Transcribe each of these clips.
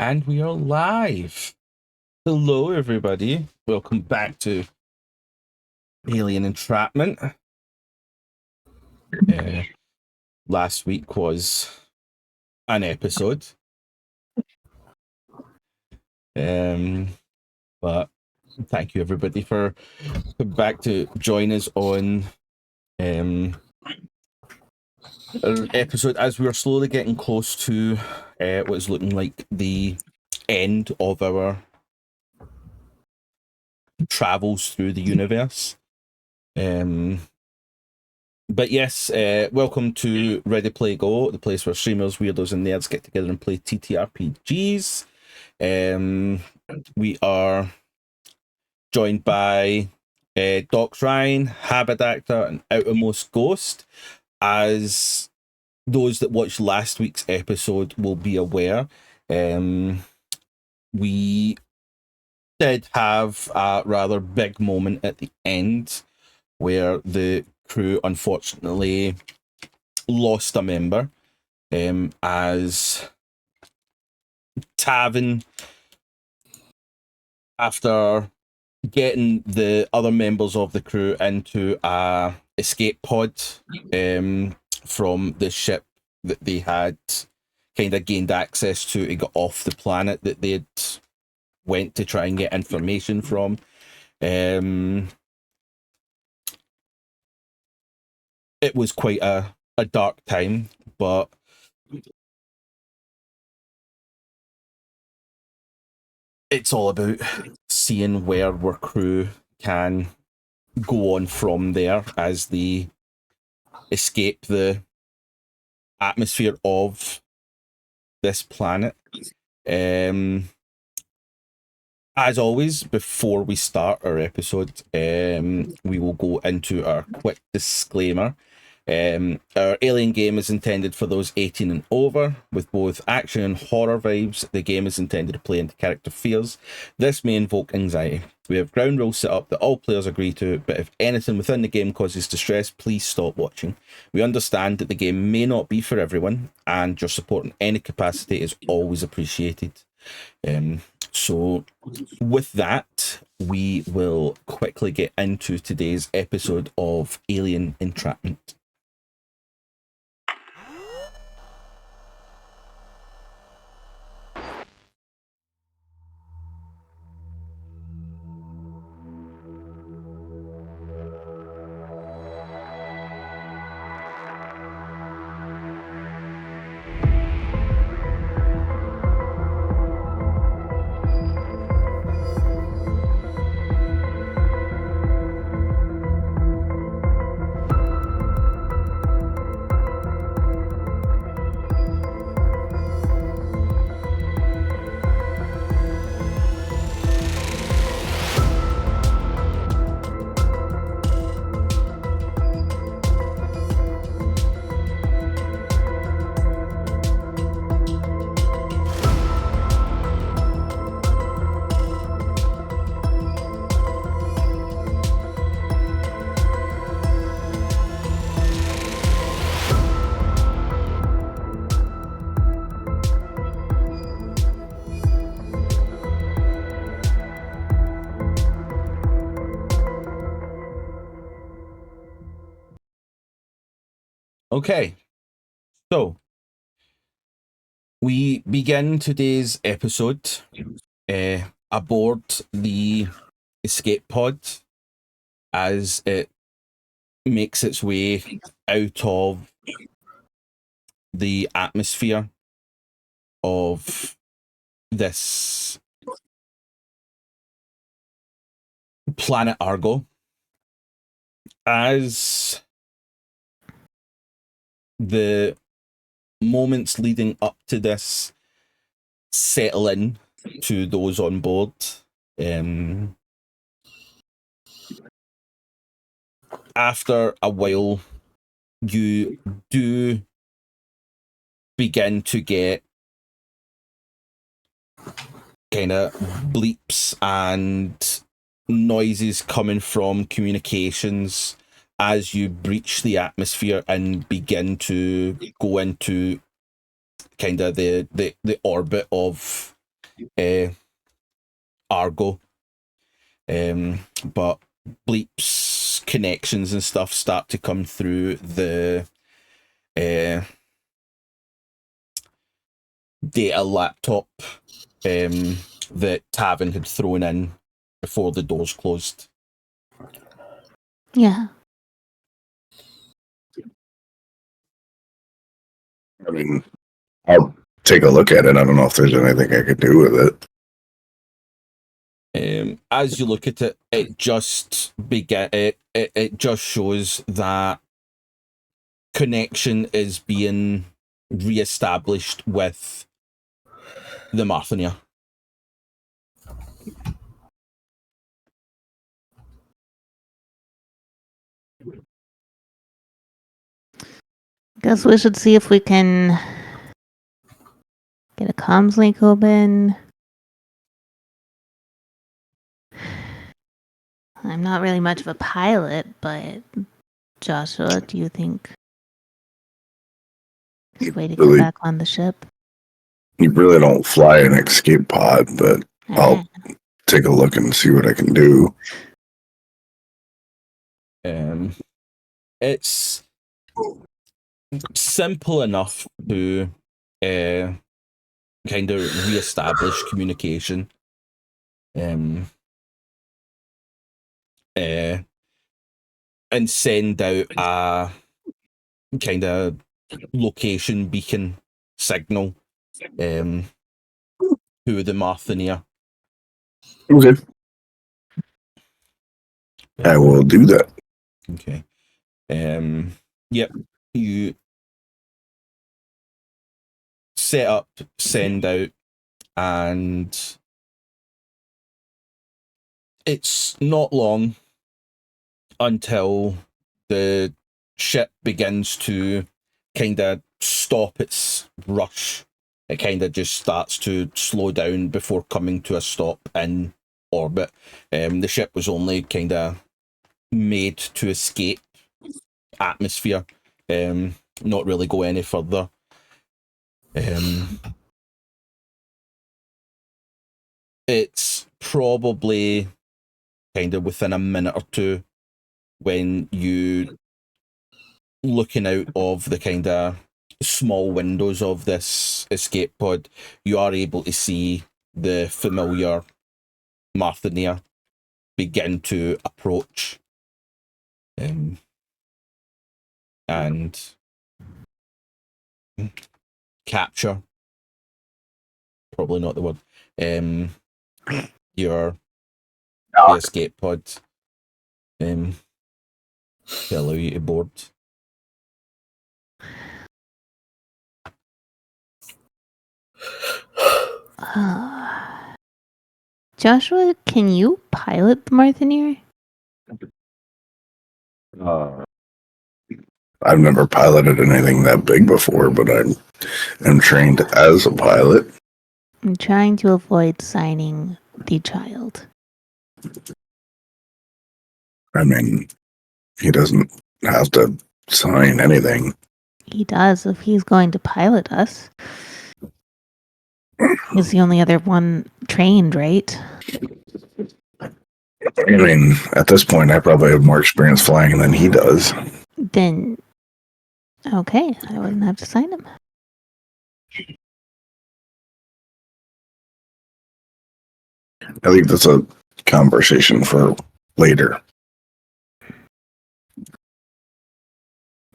And we are live. Hello, everybody. Welcome back to Alien Entrapment. Last week was an episode. But thank you, everybody, for coming back to join us on an episode as we are slowly getting close to what's looking like the end of our travels through the universe. But yes, welcome to Ready Play Go, the place where streamers, weirdos, and nerds get together and play TTRPGs. We are joined by Doc Ryan, Habit Actor, and Outermost Ghost. As those that watched last week's episode will be aware, we did have a rather big moment at the end where the crew unfortunately lost a member, as Tavin, after getting the other members of the crew into a escape pod from the ship that they had kind of gained access to get off the planet that they had went to try and get information from, it was quite a dark time, but it's all about seeing where our crew can go on from there as they escape the atmosphere of this planet. As always, before we start our episode, we will go into our quick disclaimer. Our Alien game is intended for those 18 and over, with both action and horror vibes. The game is intended to play into character fears. This may invoke anxiety. We have ground rules set up that all players agree to, but if anything within the game causes distress, please stop watching. We understand that the game may not be for everyone, and your support in any capacity is always appreciated. So with that, we will quickly get into today's episode of Alien Entrapment. Okay, so we begin today's episode aboard the escape pod as it makes its way out of the atmosphere of this planet Argo. As the moments leading up to this settle in to those on board, after a while, you do begin to get kind of bleeps and noises coming from communications as you breach the atmosphere and begin to go into kind of the orbit of Argo. But Bleep's connections and stuff start to come through the data laptop that Tavin had thrown in before the doors closed. Yeah. I mean, I'll take a look at it. I don't know if there's anything I could do with it. As you look at it, it just it just shows that connection is being re-established with the Marthania. Guess we should see if we can get a comms link open. I'm not really much of a pilot, but Joshua, do you think there's a way to get back on the ship? You really don't fly an escape pod, but I'll take a look and see what I can do. It's simple enough to kind of re-establish communication. And send out a kind of location beacon signal to the Marthania. Okay. I will do that. Okay. Yep. You set up, send out, and it's not long until the ship begins to kind of stop its rush. It kind of just starts to slow down before coming to a stop in orbit. The ship was only kind of made to escape atmosphere, not really go any further. It's probably kind of within a minute or two when you looking out of the kind of small windows of this escape pod, you are able to see the familiar Marthania begin to approach. And capture, probably not the word, your the escape pod to allow you to board. Joshua, can you pilot the Marthanier? I've never piloted anything that big before, but I'm trained as a pilot. I'm trying to avoid signing the child. I mean, he doesn't have to sign anything. He does if he's going to pilot us. He's the only other one trained, right? I mean, at this point, I probably have more experience flying than he does. Then, okay, I wouldn't have to sign him. I think that's a conversation for later.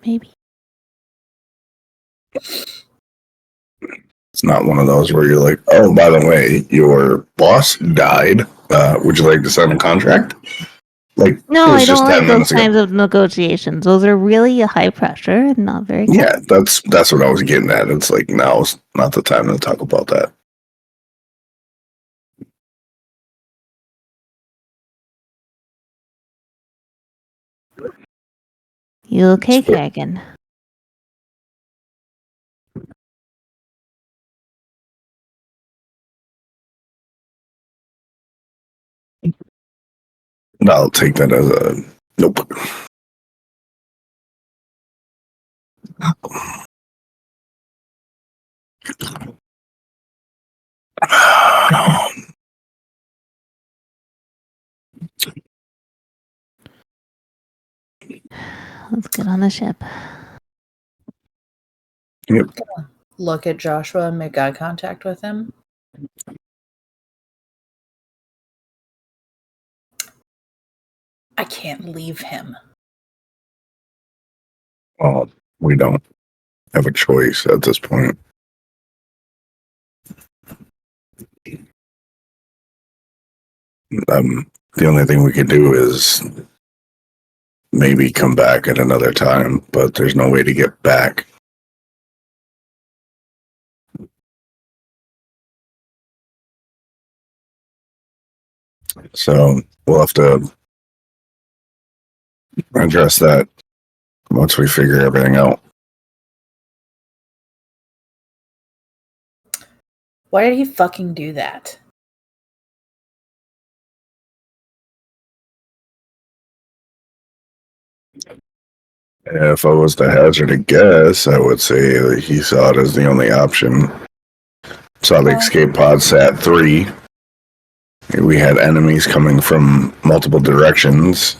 Maybe. It's not one of those where you're like, oh, by the way, your boss died. Would you like to sign a contract? Like, no, I don't like those kinds of negotiations. Those are really high pressure and not very good. Yeah, that's what I was getting at. It's like, now's not the time to talk about that. You okay, Carrigan? I'll take that as a nope. Let's get on the ship. Yep. Look at Joshua and make eye contact with him. I can't leave him. Well, we don't have a choice at this point. The only thing we could do is maybe come back at another time, but there's no way to get back. So we'll have to address that once we figure everything out. Why did he fucking do that? If I was to hazard a guess, I would say that he saw it as the only option. Saw the escape pod sat 3. We had enemies coming from multiple directions.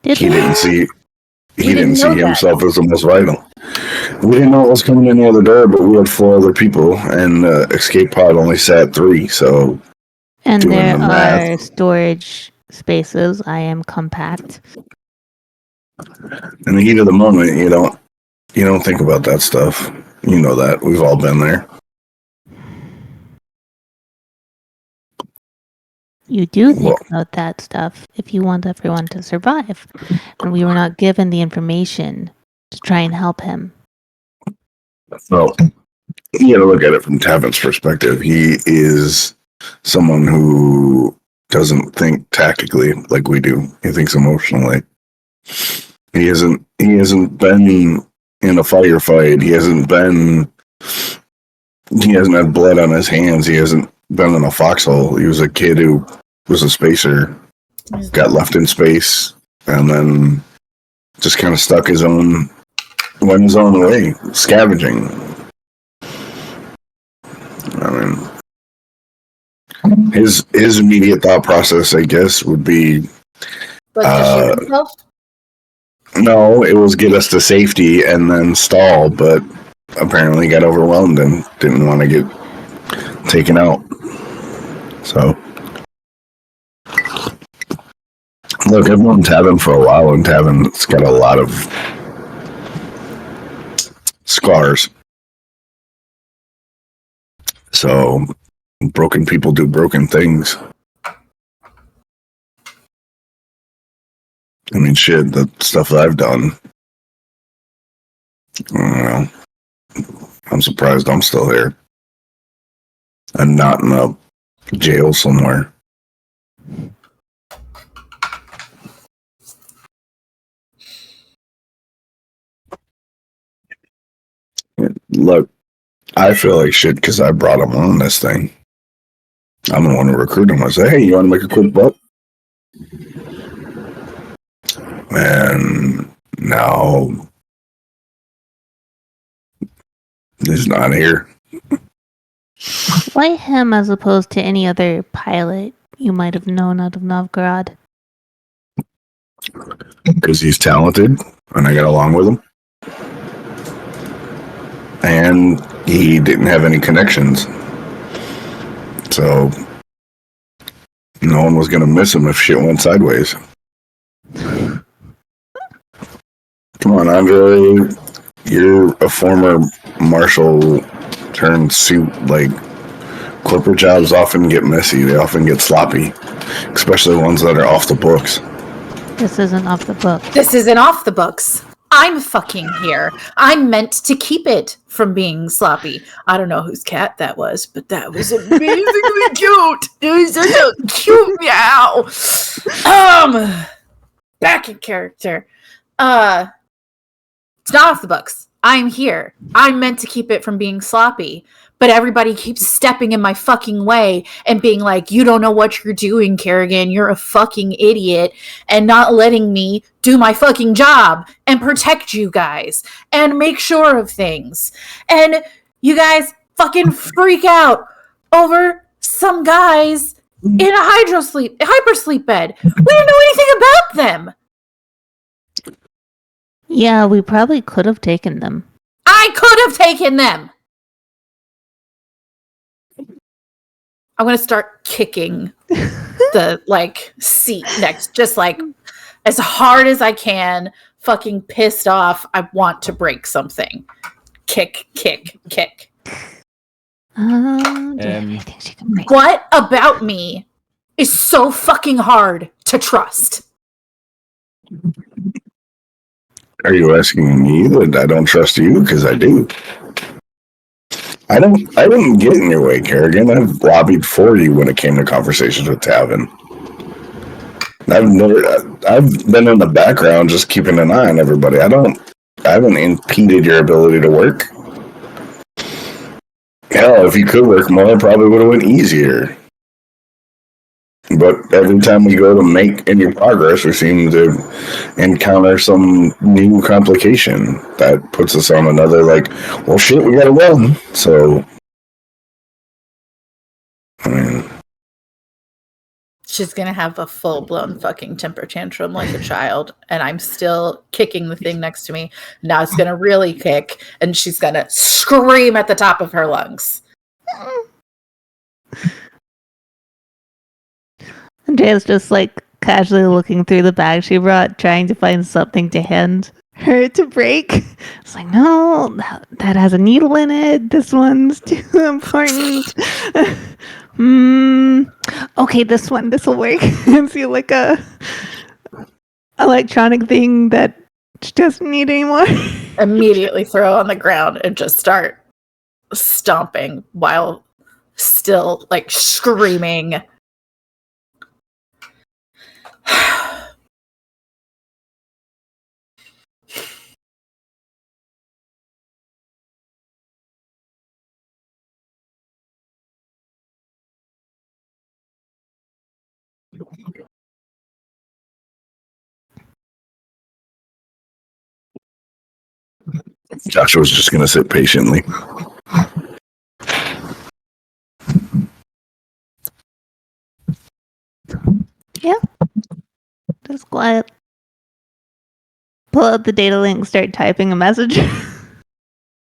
He didn't see himself as the most vital. We didn't know what was coming in the other door, but we had 4 other people, and escape pod only sat 3. So, and there are storage spaces. I am compact. In the heat of the moment, you don't think about that stuff. You know that. We've all been there. You do think about that stuff if you want everyone to survive. And we were not given the information to try and help him. Well, you gotta look at it from Tavin's perspective. He is someone who doesn't think tactically like we do. He thinks emotionally. He hasn't been in a firefight. He hasn't had blood on his hands. He hasn't been in a foxhole. He was a kid who was a spacer, got left in space, and then just kind of went his own way, scavenging. I mean, his immediate thought process, I guess, would be, To shoot himself? no, it was get us to safety and then stall, but apparently got overwhelmed and didn't want to get taken out. So, look, I've known Tavin for a while, and Tavin's got a lot of scars. So, broken people do broken things. I mean, shit, the stuff that I've done. I don't know. I'm surprised I'm still here. I'm not in a jail somewhere. Look, I feel like shit because I brought him on this thing. I'm the one who recruited him. I say, hey, you want to make a quick buck? And now he's not here. Why him as opposed to any other pilot you might have known out of Novgorod? Because he's talented and I got along with him. And he didn't have any connections. So no one was going to miss him if shit went sideways. Come on, Andrea. You're a former marshal turned suit. Like, corporate jobs often get messy. They often get sloppy. Especially ones that are off the books. This isn't off the book. This isn't off the books. I'm fucking here. I'm meant to keep it from being sloppy. I don't know whose cat that was, but that was amazingly cute. It was such a cute meow. Back in character. It's not off the books. I'm here. I'm meant to keep it from being sloppy. But everybody keeps stepping in my fucking way and being like, you don't know what you're doing, Carrigan. You're a fucking idiot. And not letting me do my fucking job and protect you guys and make sure of things. And you guys fucking freak out over some guys in a hypersleep bed. We didn't know anything about them. Yeah, we probably could have taken them. I could have taken them. I'm gonna start kicking the seat next, just as hard as I can. Fucking pissed off. I want to break something. Kick, kick, kick. Do you have anything she can break? What about me is so fucking hard to trust? Are you asking me that I don't trust you? Because I do. I didn't get in your way, Carrigan. I've lobbied for you when it came to conversations with Tavin. I've been in the background just keeping an eye on everybody. I haven't impeded your ability to work. Hell, if you could work more, it probably would have went easier. But every time we go to make any progress, we seem to encounter some new complication that puts us on another, well, shit, we gotta run. So, I mean, She's gonna have a full-blown fucking temper tantrum like a child, and I'm still kicking the thing next to me. Now it's gonna really kick, and she's gonna scream at the top of her lungs. Andrea's just casually looking through the bag she brought, trying to find something to hand her to break. It's no, that has a needle in it. This one's too important. Okay, this will work. And see a electronic thing that she doesn't need anymore. Immediately throw on the ground and just start stomping while still screaming. Joshua's just gonna sit patiently. Yeah. Just quiet. Pull out the data link, start typing a message.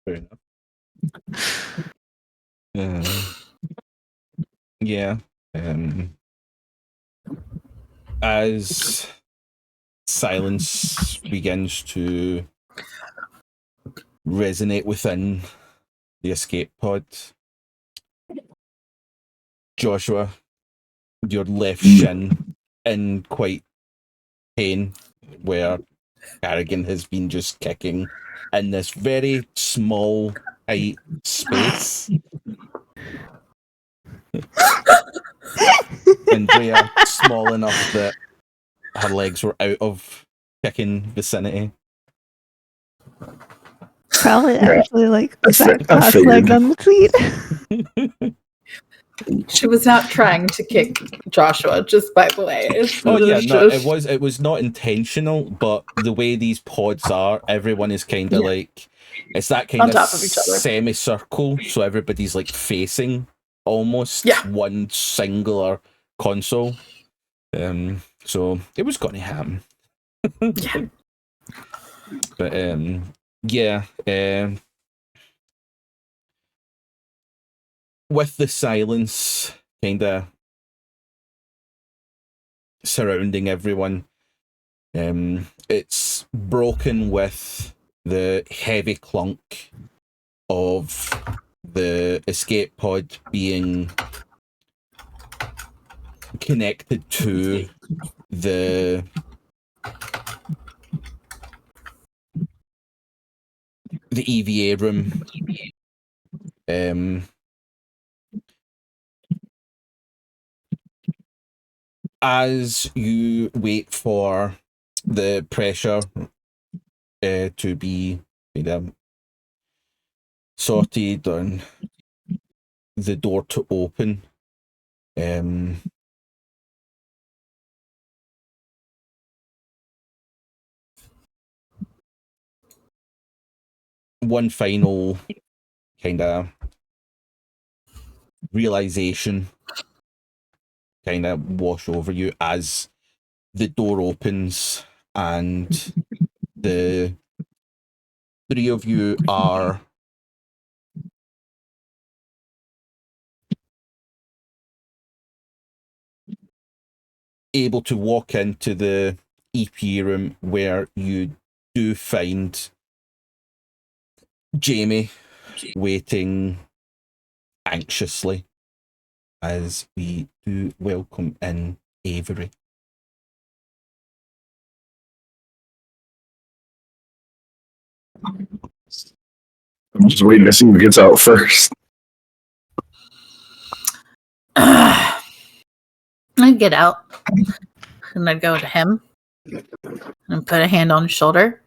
Fair enough. Yeah. As silence begins to resonate within the escape pod, Joshua, your left shin in quite pain, where Carrigan has been just kicking in this very small, tight space. Andrea, small enough that her legs were out of kicking vicinity. Probably actually I cross-legged on the seat. She was not trying to kick Joshua, just by the way. It was not intentional, but the way these pods are, everyone is kind of it's that kind on of top of each other. semicircle, so everybody's facing almost one singular console. So it was gonna happen. Yeah. But with the silence kind of surrounding everyone, it's broken with the heavy clunk of the escape pod being connected to the EVA room. As you wait for the pressure to be sorted and the door to open, one final kind of realization kind of wash over you as the door opens and the three of you are able to walk into the EP room where you do find Jamie waiting anxiously as we do welcome in Avery. I'm just waiting to see who gets out first. I'd get out. And I'd go to him and put a hand on his shoulder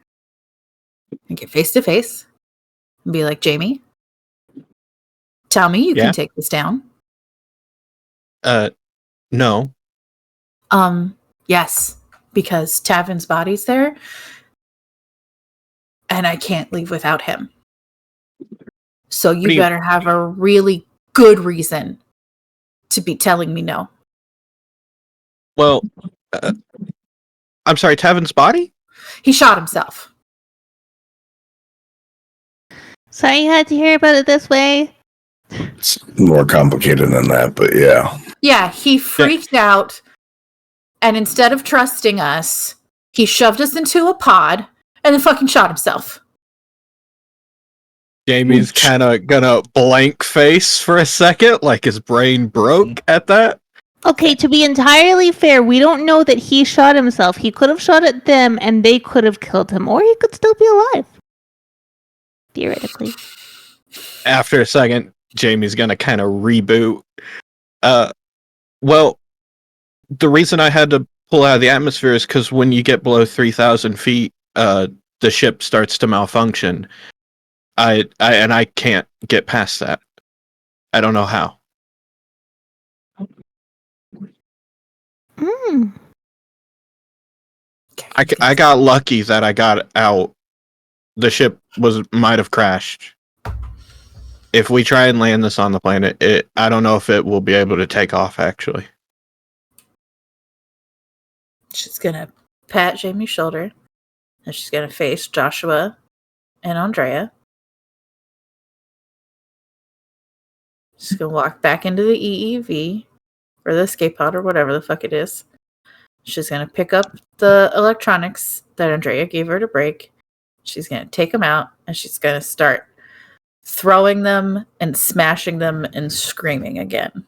and get face to face and be like, Jamie, tell me you can take this down. No. Yes, because Tavin's body's there and I can't leave without him. So you better have a really good reason to be telling me no. Well, I'm sorry, Tavin's body? He shot himself. Sorry you had to hear about it this way. It's more complicated than that, but yeah. Yeah, he freaked out, and instead of trusting us, he shoved us into a pod and then fucking shot himself. Jamie's kind of gonna blank face for a second, like his brain broke at that. Okay, to be entirely fair, we don't know that he shot himself. He could have shot at them and they could have killed him, or he could still be alive. Theoretically. After a second, Jamie's gonna kind of reboot. Well, the reason I had to pull out of the atmosphere is because when you get below 3,000 feet, the ship starts to malfunction. I can't get past that. I don't know how. Mm. I got lucky that I got out. The ship might have crashed. If we try and land this on the planet, I don't know if it will be able to take off, actually. She's gonna pat Jamie's shoulder, and she's gonna face Joshua and Andrea. She's gonna walk back into the EEV, or the escape pod, or whatever the fuck it is. She's gonna pick up the electronics that Andrea gave her to break. She's gonna take them out, and she's gonna start throwing them and smashing them and screaming again.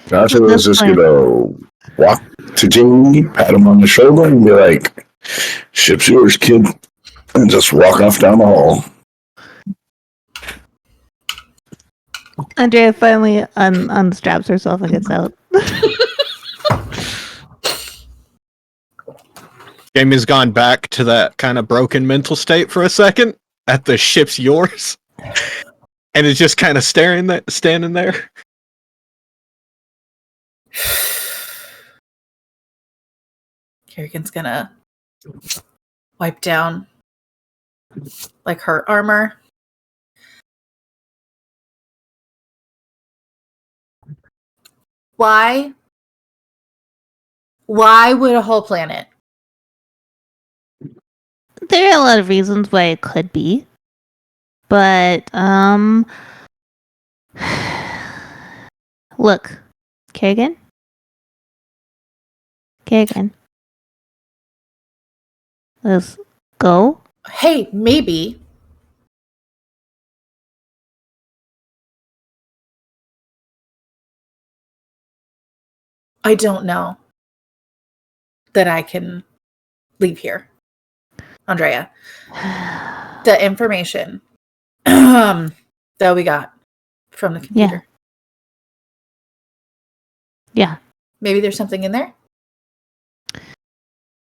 Joshua was just gonna walk to Jamie, pat him on the shoulder, and be like, "Ship's yours, kid," and just walk off down the hall. Andrea finally unstraps herself and gets out. Jamie's gone back to that kind of broken mental state for a second at the ship's yours, and is just kind of standing there. Carrigan's gonna wipe down like her armor. Why would a whole planet? There are a lot of reasons why it could be. But, look, Carrigan? Let's go. Hey, maybe. I don't know that I can leave here. Andrea, the information that we got from the computer. Yeah. Maybe there's something in there?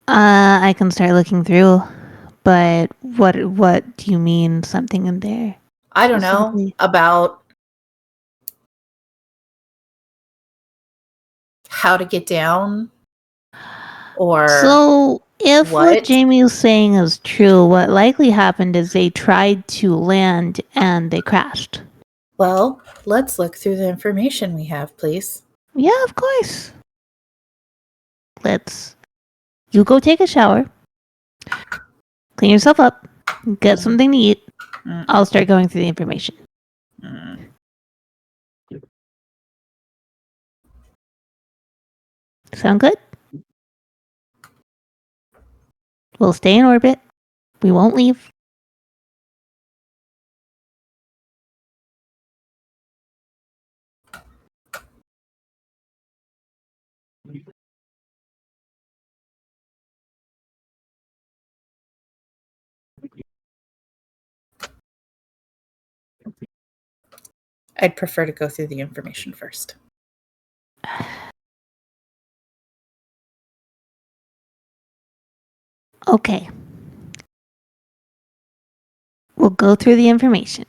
I can start looking through, but what do you mean something in there? I don't know about how to get down or so if what Jamie is saying is true, what likely happened is they tried to land and they crashed. Well, let's look through the information we have, please. Yeah, of course. You go take a shower. Clean yourself up. Get something to eat. Mm. I'll start going through the information. Mm. Sound good? We'll stay in orbit. We won't leave. I'd prefer to go through the information first. Okay. We'll go through the information.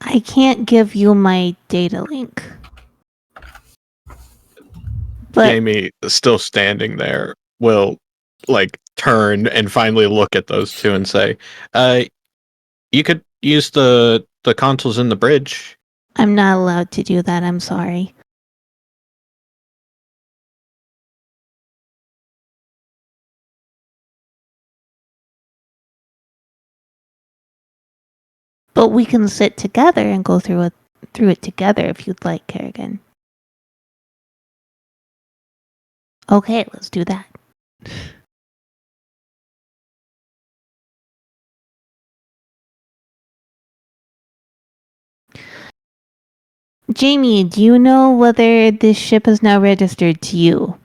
I can't give you my data link. But Jamie, still standing there, will like turn and finally look at those two and say, you could use the consoles in the bridge. I'm not allowed to do that. I'm sorry. But we can sit together and go through it together if you'd like, Carrigan. Okay, let's do that. Jamie, do you know whether this ship is now registered to you?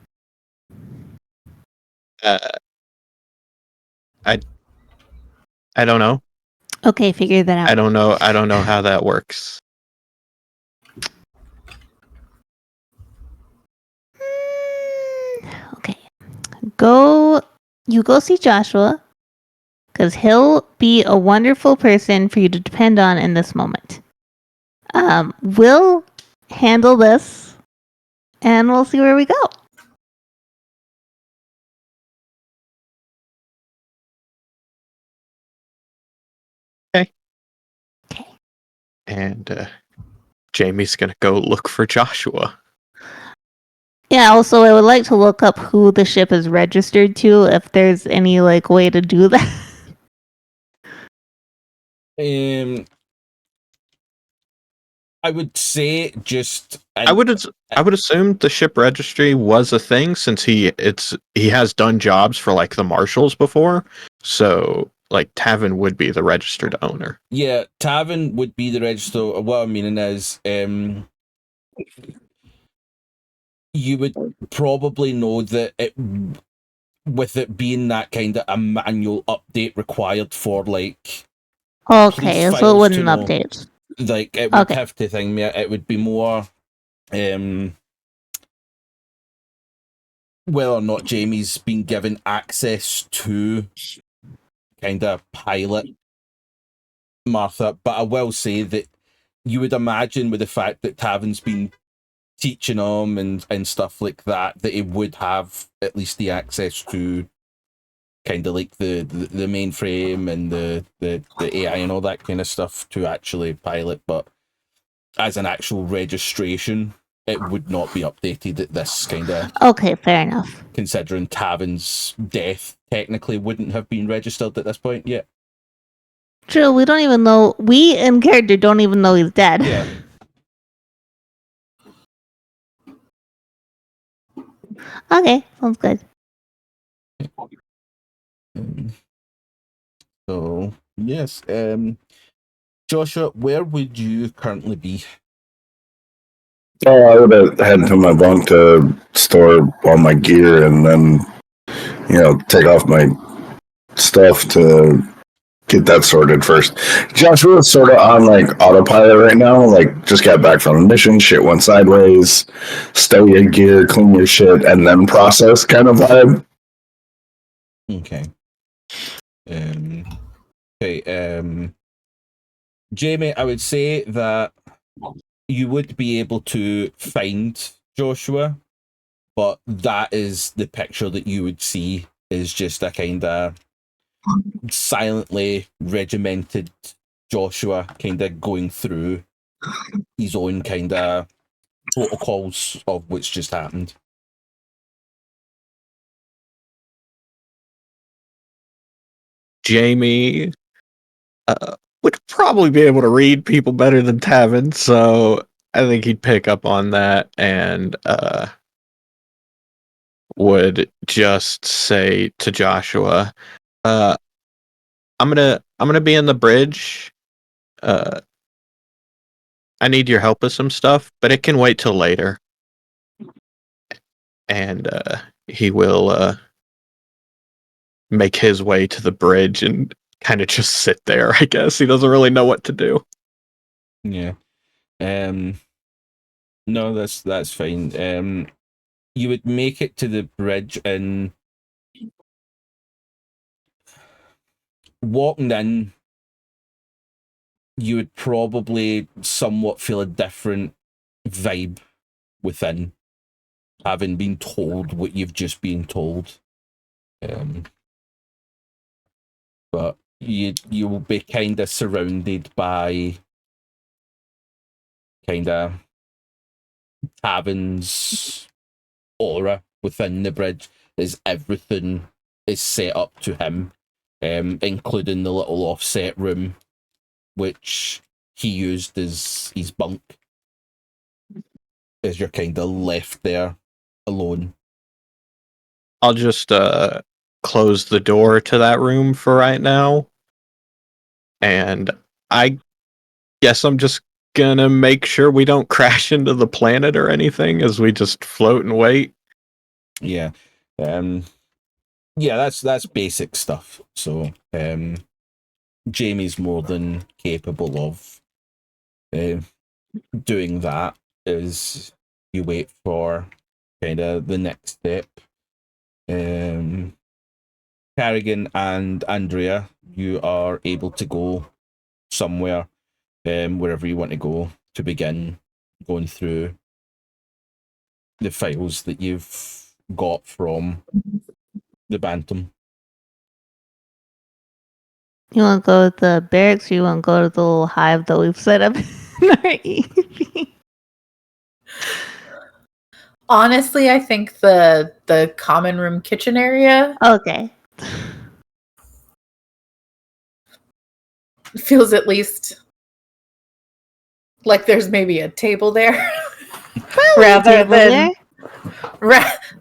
I don't know. Okay, figure that out. I don't know how that works. Okay. You go see Joshua, because he'll be a wonderful person for you to depend on in this moment. We'll handle this, and we'll see where we go. Okay. Okay. And Jamie's gonna go look for Joshua. Yeah, also, I would like to look up who the ship is registered to, if there's any, way to do that. I would say just. I would assume the ship registry was a thing since he has done jobs for the marshals before, so Tavin would be the registered owner. Yeah, Tavin would be the register. What I'm meaning is, you would probably know that with it being that kind of a manual update required for Okay, police so it files wouldn't to know, update. it would Okay. have to thing me. It would be more whether or not Jamie's been given access to kind of pilot Martha. But I will say that you would imagine with the fact that Tavin's been teaching him and stuff like that he would have at least the access to kind of the mainframe and the AI and all that kind of stuff to actually pilot. But as an actual registration, it would not be updated at this kind of. Okay, fair enough. Considering Tavin's death technically wouldn't have been registered at this point yet. True, we don't even know. We in character don't even know he's dead. Yeah. Okay, sounds good. So yes, Joshua, where would you currently be? Oh, I would have headed to my bunk to store all my gear and then, take off my stuff to get that sorted first. Joshua's sort of on autopilot right now. Just got back from a mission, shit went sideways, stow your gear, clean your shit, and then process kind of vibe. Okay. Jamie, I would say that you would be able to find Joshua, but that is the picture that you would see is just a kind of silently regimented Joshua kind of going through his own kind of protocols of what's just happened. Jamie would probably be able to read people better than Tavin, so I think he'd pick up on that and would just say to Joshua, I'm gonna be in the bridge. I need your help with some stuff, but it can wait till later. And he will make his way to the bridge and kind of just sit there, I guess. He doesn't really know what to do. Yeah. No, that's fine. You would make it to the bridge, and walking in, you would probably somewhat feel a different vibe within, having been told what you've just been told. But you will be kind of surrounded by kind of Tavin's aura within the bridge, as everything is set up to him, including the little offset room, which he used as his bunk, as you're kind of left there alone. I'll just close the door to that room for right now. And I guess I'm just gonna make sure we don't crash into the planet or anything as we just float and wait. Yeah. Yeah, that's basic stuff. So Jamie's more than capable of doing that, as you wait for kind of the next step. Carrigan and Andrea, you are able to go somewhere, wherever you want to go, to begin going through the files that you've got from the Bantam. You want to go to the barracks, or you want to go to the little hive that we've set up in our EP? Honestly, I think the common room kitchen area Okay. feels at least like there's maybe a table there. rather Table than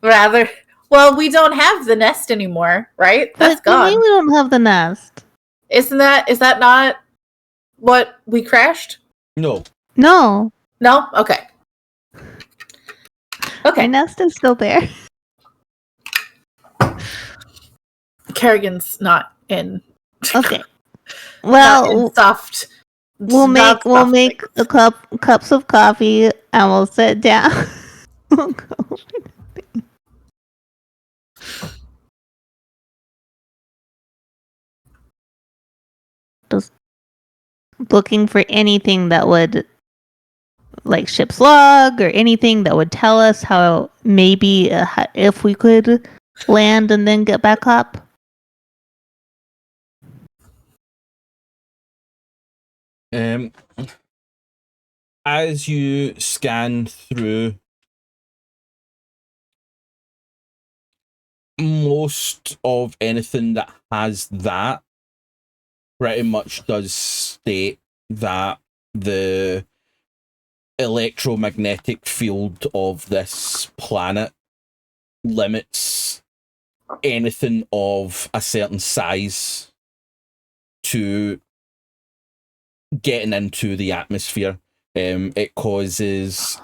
rather well, we don't have the nest anymore, right? That's What do you mean gone. we don't have the nest? Is that not what we crashed? No. No. No? Okay. Our Okay. nest is still there. Kerrigan's not in. Okay. Not in Well, soft. we'll not soft make things. a cups of coffee and we'll sit down. We'll go. Just looking for anything that would, like ship's log or anything that would tell us how maybe if we could land and then get back up. As you scan through, most of anything that has that pretty much does state that the electromagnetic field of this planet limits anything of a certain size to getting into the atmosphere. It causes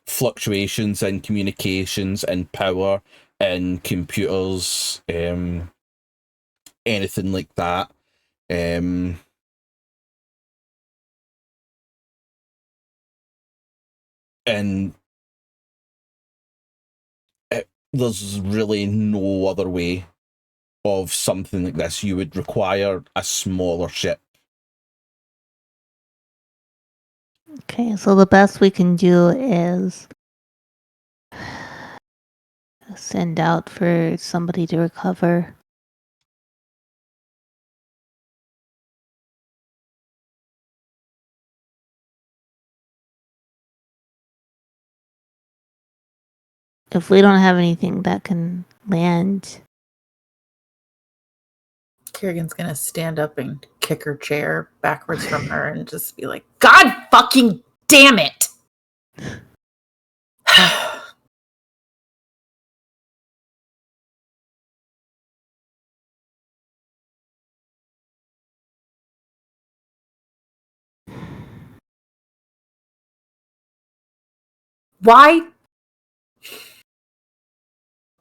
fluctuations in communications and power and computers, anything like that. And there's really no other way of something like this. You would require a smaller ship. Okay, so the best we can do is send out for somebody to recover. if we don't have anything that can land. Carrigan's gonna stand up and kick her chair backwards from her and just be like, God fucking damn it!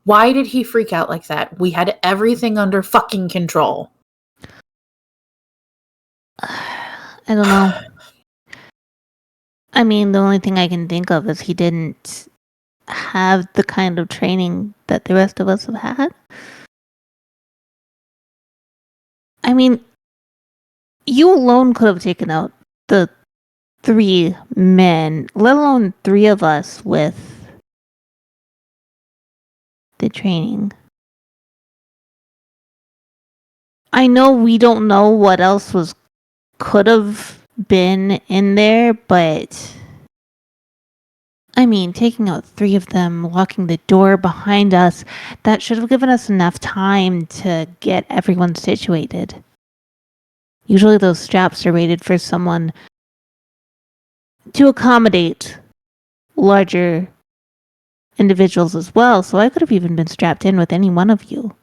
Why did he freak out like that? We had everything under fucking control. I don't know. I mean, the only thing I can think of is he didn't have the kind of training that the rest of us have had. I mean, you alone could have taken out the 3 men, let alone 3 of us with the training. I know we don't know what else could have been in there, but I mean, taking out 3 of them, locking the door behind us, that should have given us enough time to get everyone situated. Usually those straps are rated for someone to accommodate larger individuals as well, so I could have even been strapped in with any one of you.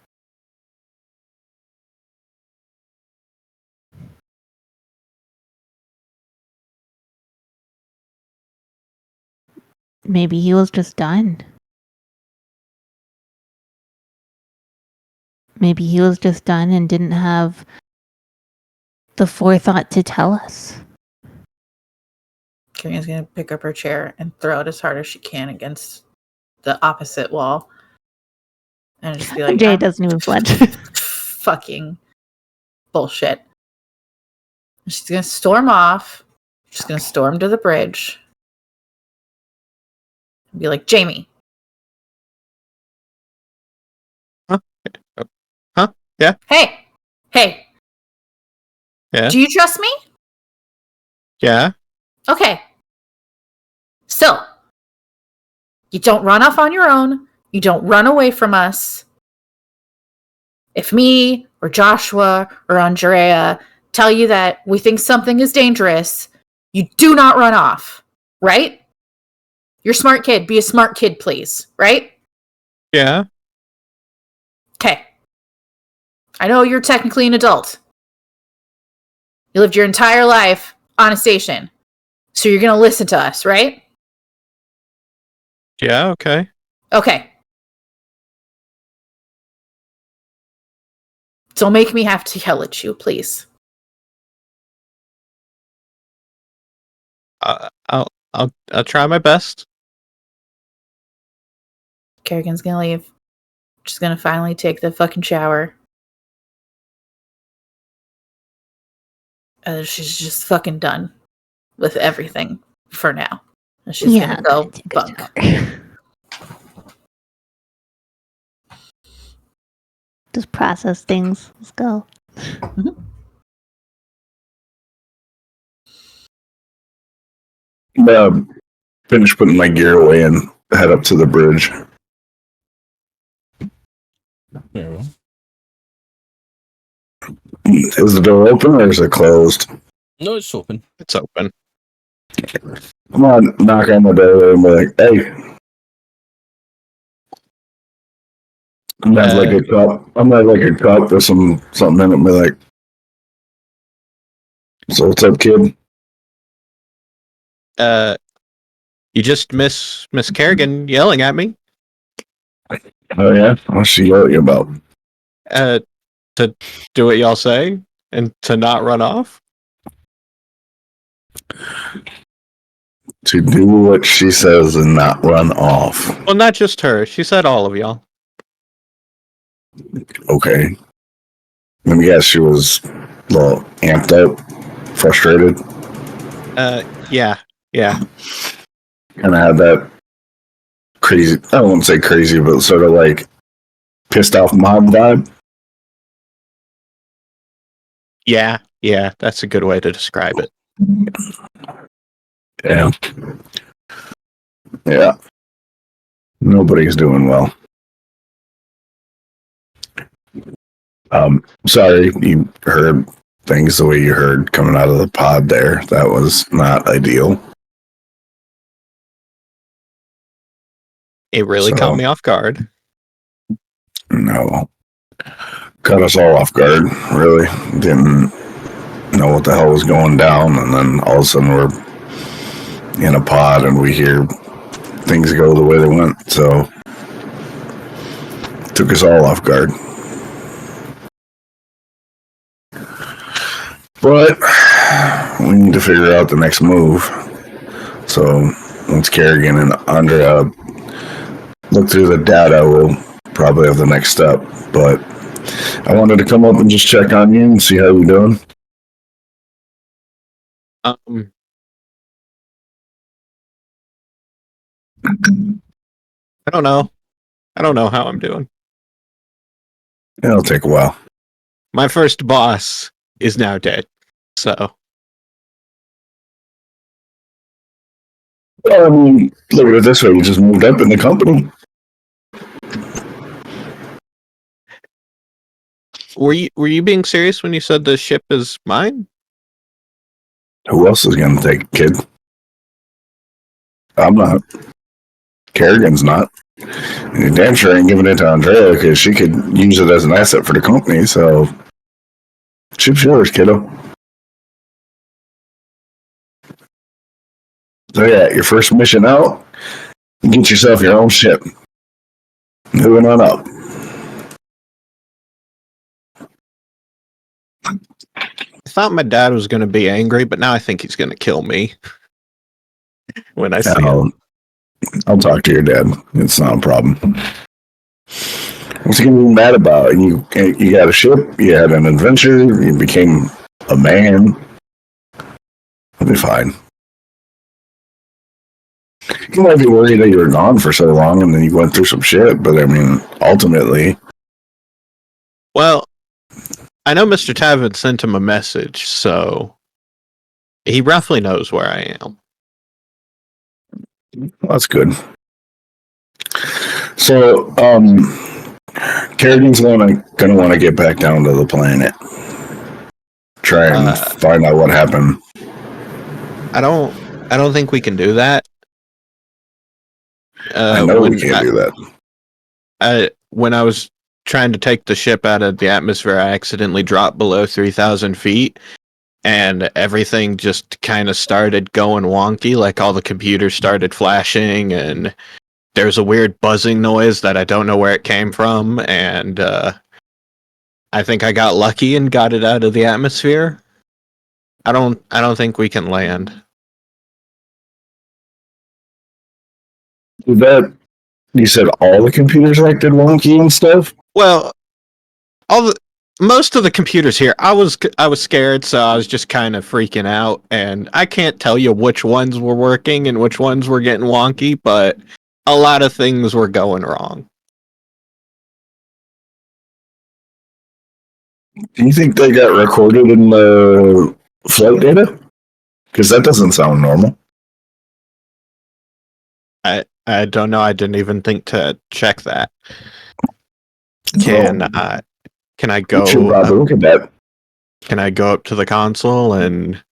Maybe he was just done. Maybe he was just done and didn't have the forethought to tell us. Carrigan's gonna pick up her chair and throw it as hard as she can against the opposite wall. And just be like, Jay doesn't even flinch. Fucking bullshit. And she's gonna storm off. She's gonna storm to the bridge. And be like, Jamie. Huh? Yeah? Hey. Yeah? Do you trust me? Yeah? Okay. So, you don't run off on your own. You don't run away from us. If me or Joshua or Andrea tell you that we think something is dangerous, you do not run off, right? You're a smart kid. Be a smart kid, please, right? Yeah? Okay. I know you're technically an adult. You lived your entire life on a station. So you're going to listen to us, right? Yeah, okay. Okay. Don't make me have to yell at you, please. I'll try my best. Kerrigan's gonna leave. She's gonna finally take the fucking shower. She's just fucking done with everything for now. And she's gonna go take a bunk. shower. Just process things. Let's go. Finish putting my gear away and head up to the bridge. Very well. Is the door open or is it closed? No, it's open. It's open. I'm gonna knock on the door and be like, hey. I'm gonna have like a cup. I'm gonna have like a cup with something in it and be like, so what's up, kid? You just miss Carrigan yelling at me. Oh yeah? What's she yell at you about? To do what y'all say and to not run off. To do what she says and not run off. Well, not just her. She said all of y'all. Okay. Let me guess, she was a little amped up, frustrated. Yeah. Kind of had that crazy, I won't say crazy, but sort of like pissed off mob vibe. Yeah, that's a good way to describe it. Yeah. Nobody's doing well. Sorry, you heard things the way you heard coming out of the pod there. That was not ideal. It really caught me off guard. No. Caught us all off guard, really. Didn't know what the hell was going down, and then all of a sudden we're in a pod and we hear things go the way they went, so took us all off guard. But we need to figure out the next move. So once Carrigan and Andrea look through the data, we'll probably have the next step. But I wanted to come up and just check on you and see how you're doing. I don't know. I don't know how I'm doing. It'll take a while. My first boss is now dead, so. Well, I mean, look at it this way: you just moved up in the company. Were you being serious when you said the ship is mine? Who else is going to take it, kid? I'm not. Carrigan's not. And you're damn sure ain't giving it to Andrea because she could use it as an asset for the company. So, ship's yours, kiddo. So yeah, your first mission out, get yourself your own ship. Moving on up. I thought my dad was going to be angry, but now I think he's going to kill me when I see him. I'll talk to your dad. It's not a problem. What's he gonna be mad about? You got a ship. You had an adventure. You became a man. It'll be fine. You might be worried that you were gone for so long and then you went through some shit, but I mean, ultimately. Well, I know Mr. Tavin sent him a message, so he roughly knows where I am. Well, that's good. So, Carrigan's gonna want to get back down to the planet. Try and find out what happened. I don't think we can do that. I know we can't do that. When I was trying to take the ship out of the atmosphere, I accidentally dropped below 3,000 feet, and everything just kind of started going wonky. Like all the computers started flashing, and there's a weird buzzing noise that I don't know where it came from. And I think I got lucky and got it out of the atmosphere. I don't think we can land. That you said all the computers acted wonky and stuff? Well, most of the computers here, I was scared, so I was just kind of freaking out, and I can't tell you which ones were working and which ones were getting wonky, but a lot of things were going wrong. Do you think they got recorded in the flight data? Because that doesn't sound normal. I don't know. I didn't even think to check that. Can I go? Should probably look at that. Can I go up to the console and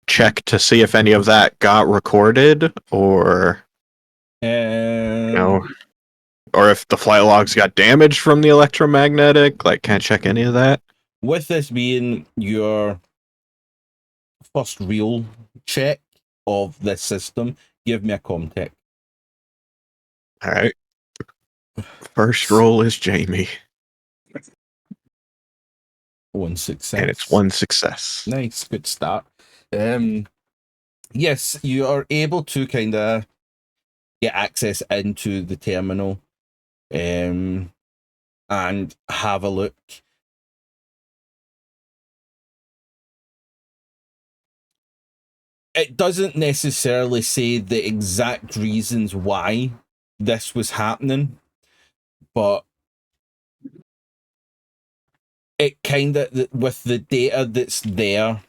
check to see if any of that got recorded, or or if the flight logs got damaged from the electromagnetic? Like, can I check any of that? With this being your first real check of this system, give me a comtech. All right. First roll is Jamie. 1 success. And it's 1 success. Nice, good start. Yes, you are able to kind of get access into the terminal and have a look. It doesn't necessarily say the exact reasons why this was happening, but it kind of, with the data that's there,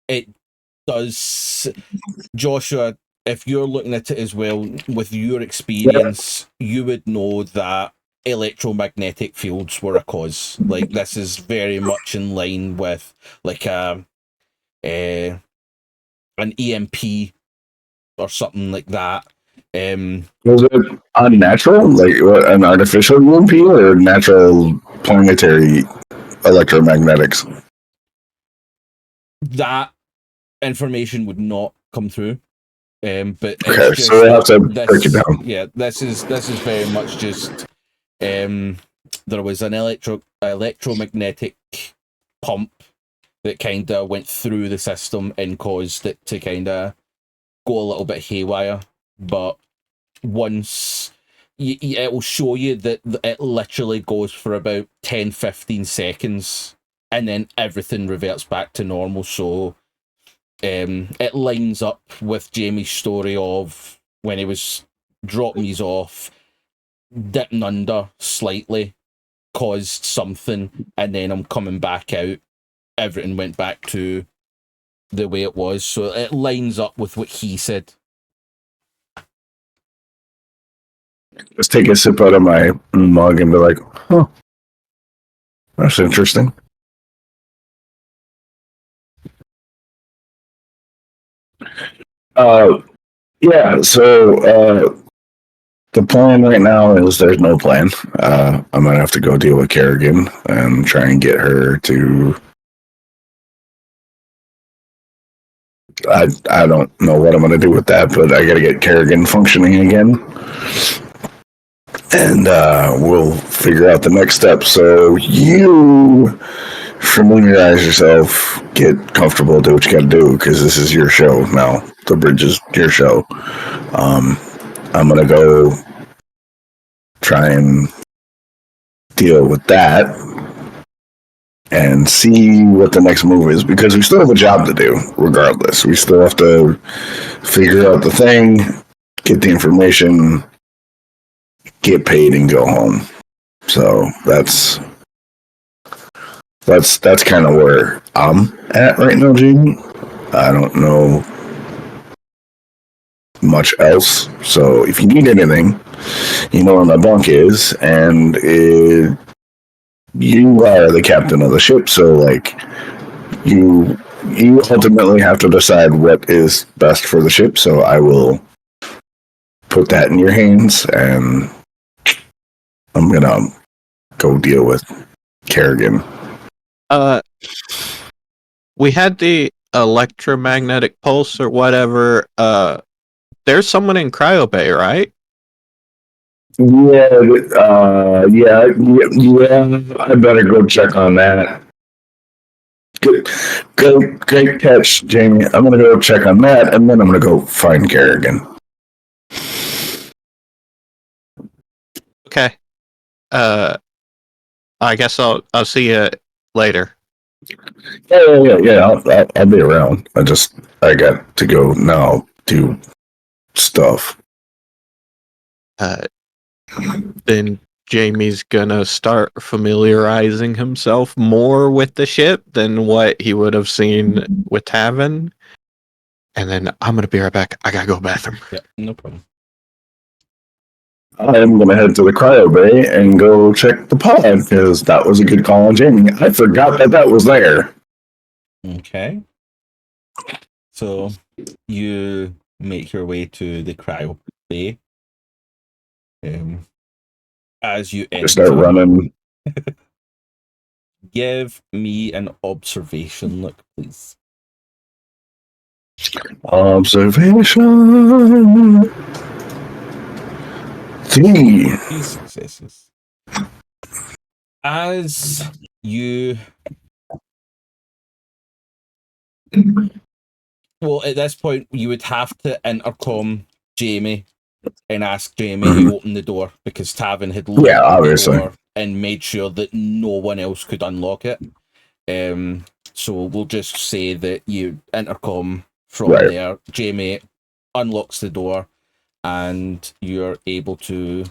it does. Joshua, if you're looking at it as well, with your experience, you would know that electromagnetic fields were a cause. Like, this is very much in line with like an EMP or something like that. Was it unnatural, like what, an artificial UMP or natural planetary electromagnetics? That information would not come through. But it's Okay, just so we have to this, break it down. yeah, this is very much just there was an electromagnetic pump that kind of went through the system and caused it to kind of go a little bit haywire. But once it will show you that it literally goes for about 10-15 seconds and then everything reverts back to normal. So it lines up with Jamie's story of when he was dropping these off, dipping under slightly, caused something, and then I'm coming back out. Everything went back to the way it was. So it lines up with what he said. Just take a sip out of my mug and be like, huh, that's interesting. Yeah, so the plan right now is there's no plan. I'm gonna have to go deal with Carrigan and try and get her to. I don't know what I'm gonna do with that, but I gotta get Carrigan functioning again, and we'll figure out the next step. So you familiarize yourself, get comfortable, do what you gotta do, because this is your show now. The bridge is your show. I'm gonna go try and deal with that and see what the next move is, because we still have a job to do regardless. We still have to figure out the thing, get the information, get paid, and go home. So that's kind of where I'm at right now, Jamie. I don't know much else. So if you need anything, you know where my bunk is, and you are the captain of the ship. So like you ultimately have to decide what is best for the ship. So I will put that in your hands, and I'm gonna go deal with Carrigan. We had the electromagnetic pulse or whatever. There's someone in Cryo Bay, right? Yeah. I better go check on that. Great catch, Jamie. I'm gonna go check on that, and then I'm gonna go find Carrigan. Okay. I guess I'll see you later. Yeah. I'll be around. I got to go now do stuff. Then Jamie's gonna start familiarizing himself more with the ship than what he would have seen with Tavin. And then I'm gonna be right back. I gotta go to the bathroom. Yeah, no problem. I'm gonna head to the cryo bay and go check the pod, because that was a good call on Jamie. I forgot that was there. Okay. So you make your way to the cryo bay. As you Just start enter, running. give me an observation look, please. Observation. 3. 3 successes. As you... Well, at this point, you would have to intercom Jamie and ask Jamie to open the door, because Tavin had locked obviously. the door and made sure that no one else could unlock it. So we'll just say that you intercom from there. Jamie unlocks the door and you're able to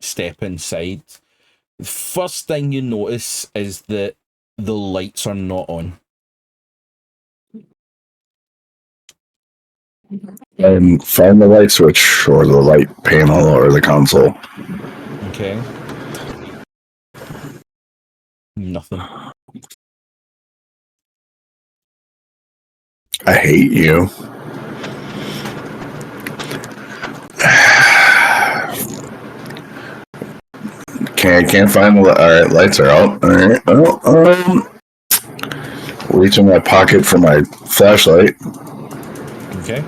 step inside. The first thing you notice is that the lights are not on. And find the light switch or the light panel or the console. Okay. Nothing. I hate you. Can't find the alright, lights are out. Alright. Reach in my pocket for my flashlight. Okay.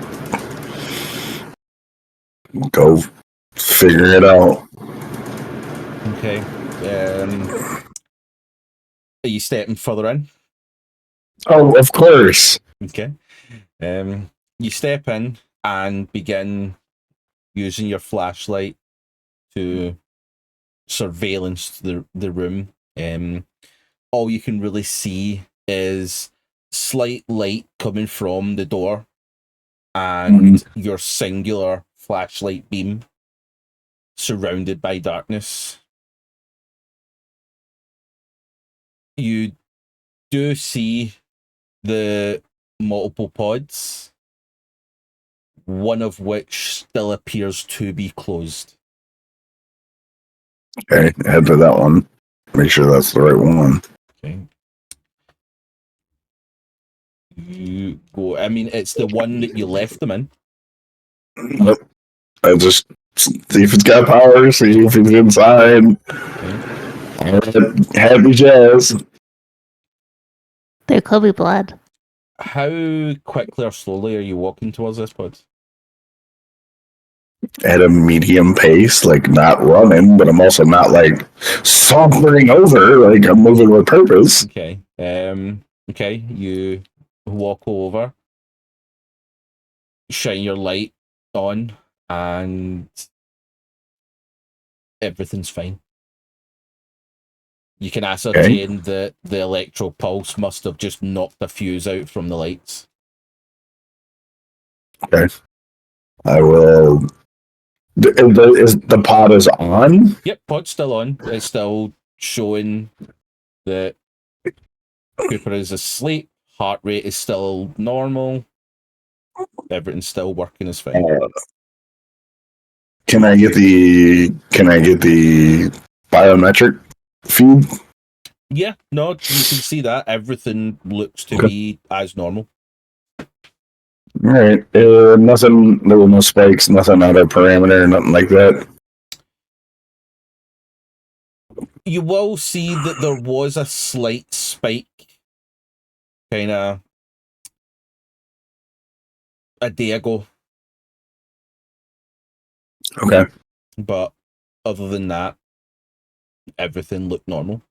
Go figure it out. Okay. Are you stepping further in? Oh, of course. Okay. You step in and begin using your flashlight to surveillance the room. All you can really see is slight light coming from the door and your singular flashlight beam surrounded by darkness. You do see the multiple pods, one of which still appears to be closed. Okay, head to that one. Make sure that's the right one. Okay. You go. I mean, it's the one that you left them in. Nope. I just see if it's got power, see if it's inside. Okay. Happy jazz. There could be blood. How quickly or slowly are you walking towards this pod? At a medium pace, like not running, but I'm also not like sauntering over, like I'm moving with purpose. Okay. Okay. You walk over, shine your light on, and everything's fine. You can ascertain that the electro pulse must have just knocked a fuse out from the lights. Okay. I will. Is the pod is on? Yep, pod's still on. It's still showing that Cooper is asleep. Heart rate is still normal. Everything's still working as fine. Can I get the biometric feed? Yeah, no, you can see that. Everything looks to be as normal. All right. Nothing. There were no spikes. Nothing out of parameter. Nothing like that. You will see that there was a slight spike, kind of a day ago. Okay. But other than that, everything looked normal.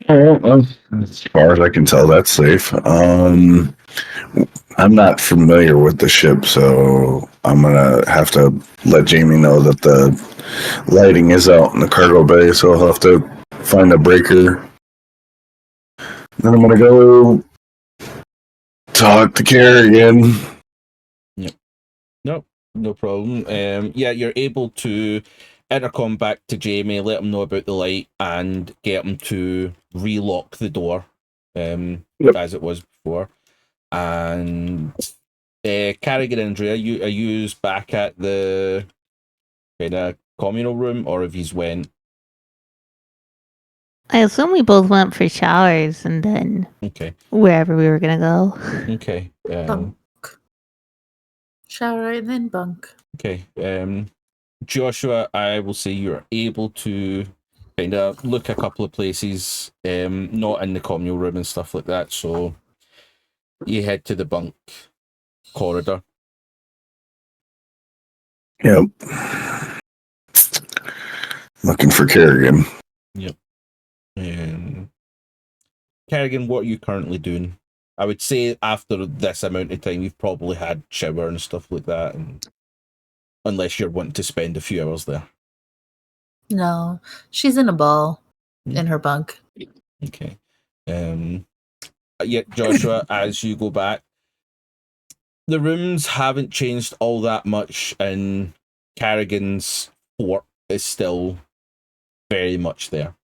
All right, well, as far as I can tell, that's safe. I'm not familiar with the ship, so I'm gonna have to let Jamie know that the lighting is out in the cargo bay, so I'll have to find a breaker. Then I'm gonna go talk to Carrigan. Yep. Nope, no problem. Yeah, you're able to intercom back to Jamie, let him know about the light, and get him to relock the door, as it was before. And Carrigan and Andrea, are you back at the kind of communal room, or have you went? I assume we both went for showers and then Okay. wherever we were gonna go. Okay. Bunk. Shower and then bunk. Okay. Joshua, I will say you're able to kind of look a couple of places, not in the communal room and stuff like that. So you head to the bunk corridor. Yep. Looking for Carrigan. Yep. Carrigan, what are you currently doing? I would say after this amount of time, you've probably had shower and stuff like that, and unless you're wanting to spend a few hours there. No, she's in a ball in her bunk. Okay. Yeah, Joshua, as you go back, the rooms haven't changed all that much, and Carrigan's fort is still very much there.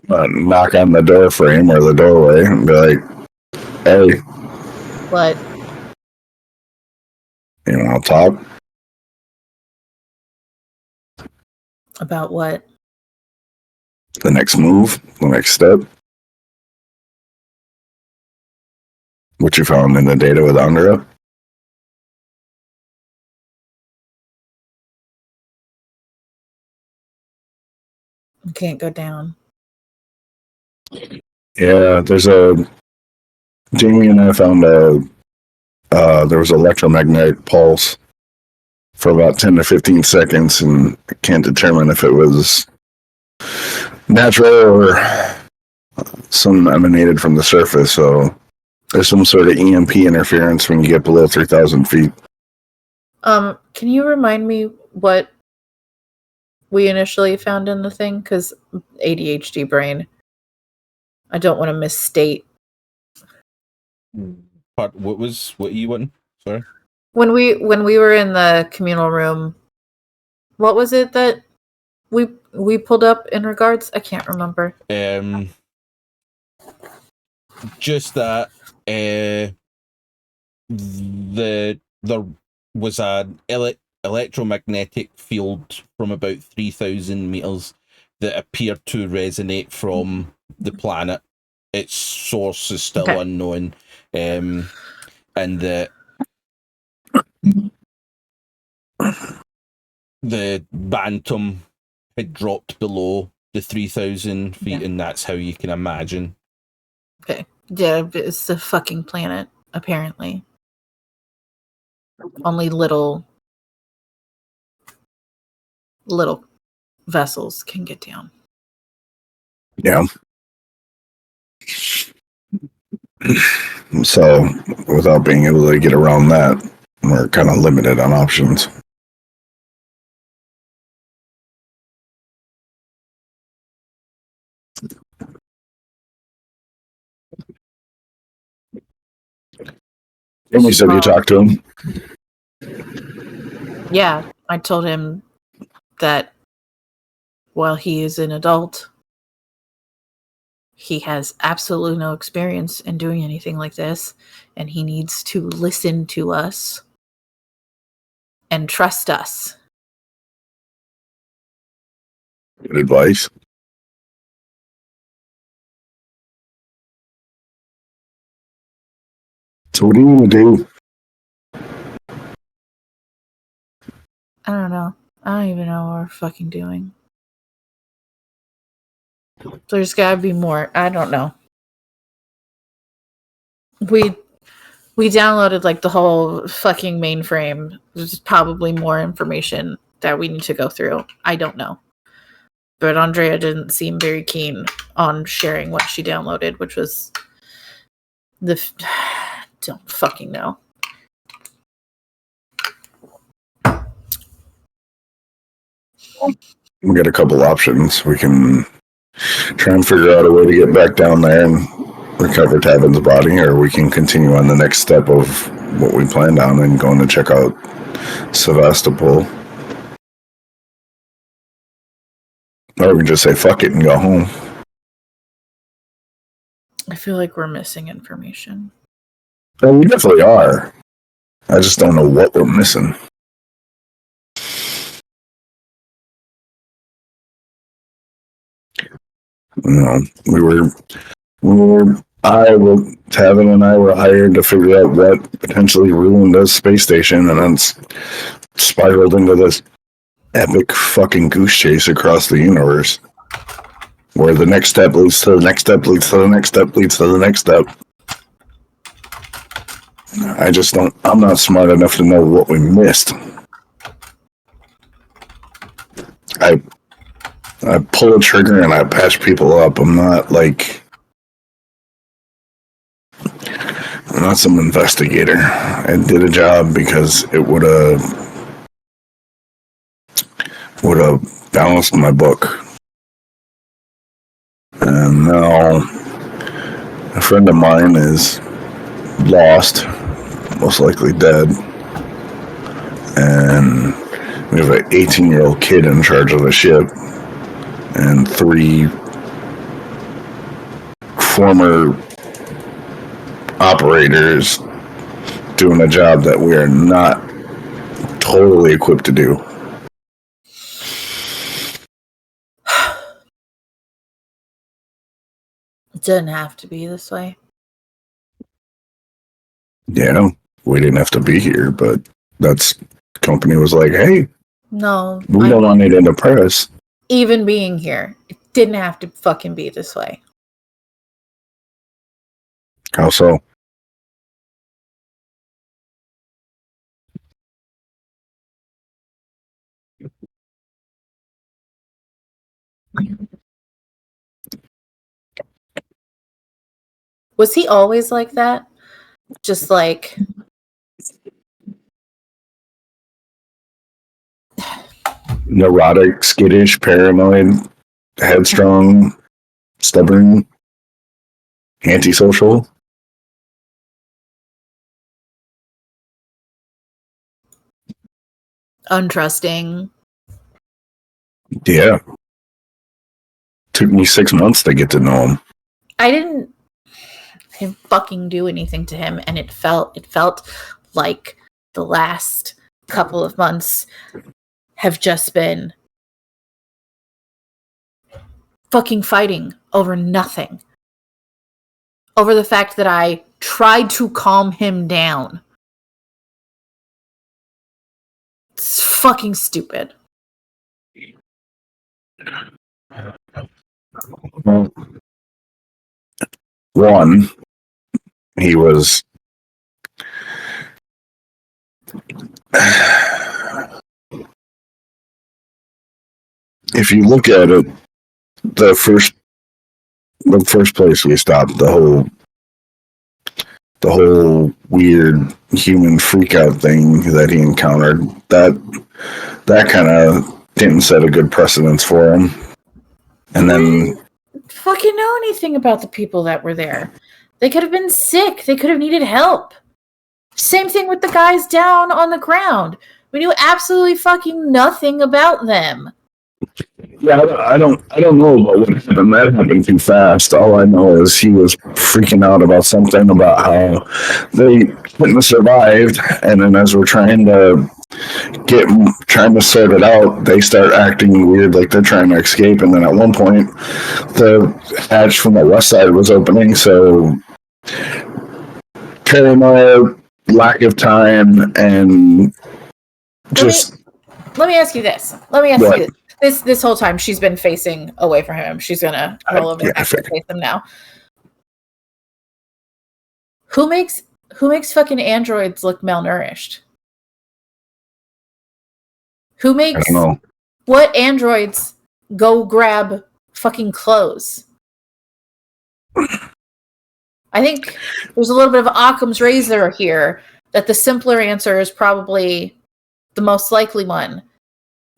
Knock on the door frame or the doorway and be like, "Hey, What? You want to talk? About what? The next move? The next step? What you found in the data with Andrea? You can't go down. Yeah, Jamie and I found there was an electromagnetic pulse for about 10 to 15 seconds, and I can't determine if it was natural or some emanated from the surface. So there's some sort of EMP interference when you get below 3,000 feet. Can you remind me what we initially found in the thing? Because ADHD brain. I don't want to misstate. What you want? Sorry. When we were in the communal room, what was it that we pulled up in regards? I can't remember. Just that there was an electromagnetic field from about 3,000 meters that appeared to resonate from the planet. Its source is still unknown, and that the Bantam had dropped below the 3,000 feet, and that's how you can imagine. Okay. Yeah, it's the fucking planet, apparently. Only little vessels can get down. Yeah. So, without being able to get around that, we're kind of limited on options. And you said you talked to him? Yeah, I told him that while he is an adult, he has absolutely no experience in doing anything like this, and he needs to listen to us and trust us. Good advice. So what do you want to do? I don't know. I don't even know what we're fucking doing. There's gotta be more. I don't know. We downloaded like the whole fucking mainframe. There's probably more information that we need to go through. I don't know. But Andrea didn't seem very keen on sharing what she downloaded, which was don't fucking know. We got a couple options. We can try and figure out a way to get back down there and recover Tavin's body, or we can continue on the next step of what we planned on and going to check out Sevastopol. Or we can just say fuck it and go home. I feel like we're missing information. Well, we definitely are. I just don't know what we're missing. You know, Tavin and I were hired to figure out what potentially ruined this space station, and then spiraled into this epic fucking goose chase across the universe, where the next step leads to the next step leads to the next step leads to the next step. I'm not smart enough to know what we missed. I pull a trigger and I patch people up. I'm not some investigator. I did a job because it would have balanced my book. And now a friend of mine is lost, most likely dead. And we have an 18-year-old kid in charge of a ship and 3 former operators doing a job that we are not totally equipped to do. It didn't have to be this way. Yeah, we didn't have to be here, but the company was like, hey, No. we don't want it in the press. Even being here, it didn't have to fucking be this way. How so? Was he always like that? Just like Neurotic, skittish, paranoid, headstrong, stubborn, antisocial. untrusting. Yeah. Took me 6 months to get to know him. I didn't fucking do anything to him, and it felt like the last couple of months have just been fucking fighting over nothing. Over the fact that I tried to calm him down. It's fucking stupid. Well, one, he was if you look at it, the first place we stopped, the whole weird human freakout thing that he encountered, that kind of didn't set a good precedence for him. And then Fucking know anything about the people that were there. They could have been sick. They could have needed help. Same thing with the guys down on the ground. We knew absolutely fucking nothing about them. yeah, I don't know about what happened. That happened too fast. All I know is he was freaking out about something about how they couldn't have survived, and then as we're trying to sort it out, they start acting weird, like they're trying to escape. And then at one point, the hatch from the west side was opening, so paranoia, lack of time, and just Let me ask you this. You this whole time she's been facing away from him. She's gonna roll over and face him now. Who makes fucking androids look malnourished? Who I makes don't know. what androids go grab fucking clothes? I think there's a little bit of Occam's razor here that the simpler answer is probably the most likely one.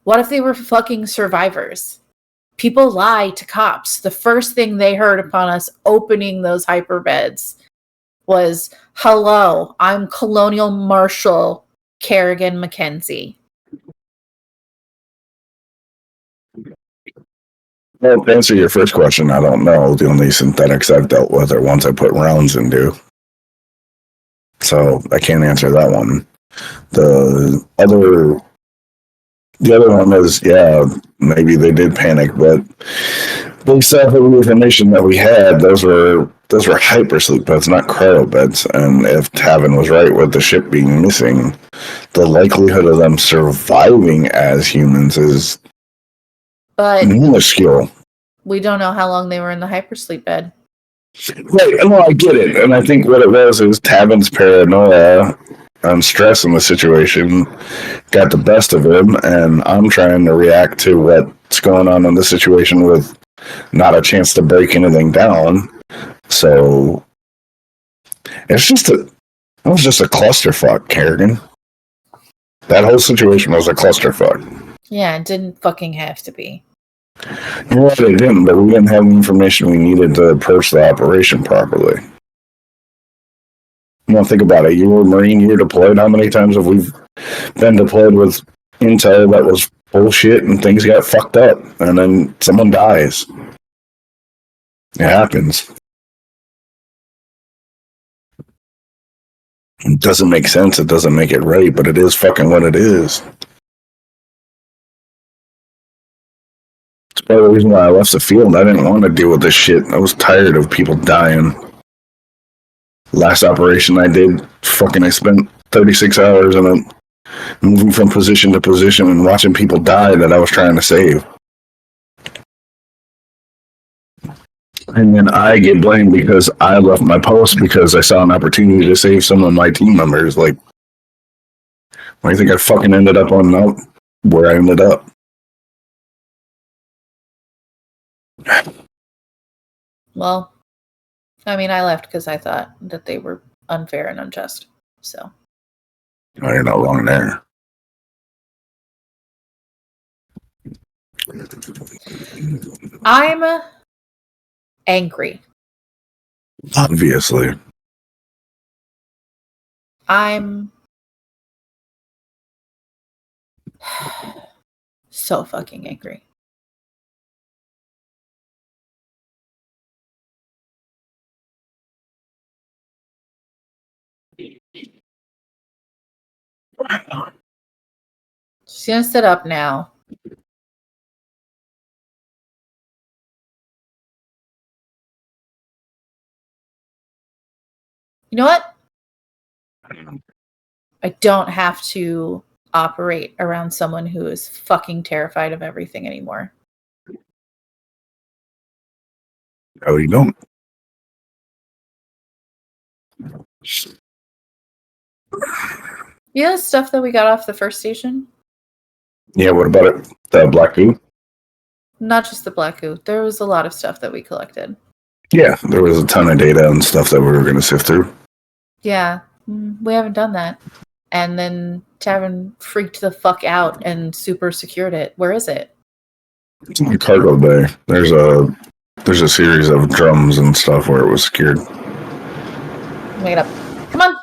What if they were fucking survivors? People lie to cops. The first thing they heard upon us opening those hyperbeds was, "Hello, I'm Colonial Marshal Carrigan Mackenzie." Well, to answer your first question, I don't know. The only synthetics I've dealt with are ones I put rounds into. So I can't answer that one. The other one is, yeah, maybe they did panic, but based off of the information that we had, those were hypersleep beds, not cryo beds. And if Tavin was right with the ship being missing, the likelihood of them surviving as humans is But minuscule. we don't know how long they were in the hypersleep bed. Right, no, I get it. And I think what it was is Tavin's paranoia and stress in the situation got the best of him, and I'm trying to react to what's going on in the situation with not a chance to break anything down. So it was just a clusterfuck, Carrigan. That whole situation was a clusterfuck. Yeah, it didn't fucking have to be. You're right, it didn't, but we didn't have the information we needed to approach the operation properly. You know, think about it. You were a Marine, you were deployed. How many times have we been deployed with intel that was bullshit and things got fucked up and then someone dies? It happens. It doesn't make sense. It doesn't make it right, but it is fucking what it is. It's part of the reason why I left the field. I didn't want to deal with this shit. I was tired of people dying. Last operation I did, I spent 36 hours in a moving from position to position and watching people die that I was trying to save. And then I get blamed because I left my post because I saw an opportunity to save some of my team members. Like, why do you think I fucking ended up on where I ended up? Well, I mean, I left because I thought that they were unfair and unjust. So. Oh, you're not wrong there. I'm angry. Obviously. I'm so fucking angry. She's gonna sit up now. You know what? I don't have to operate around someone who is fucking terrified of everything anymore. Oh, you don't? You know the stuff that we got off the first station? Yeah, what about it? The black goo? Not just the black goo. There was a lot of stuff that we collected. Yeah, there was a ton of data and stuff that we were going to sift through. Yeah, we haven't done that. And then Tavin freaked the fuck out and super secured it. Where is it? It's in the cargo bay. There's a series of drums and stuff where it was secured. Make it up. Come on.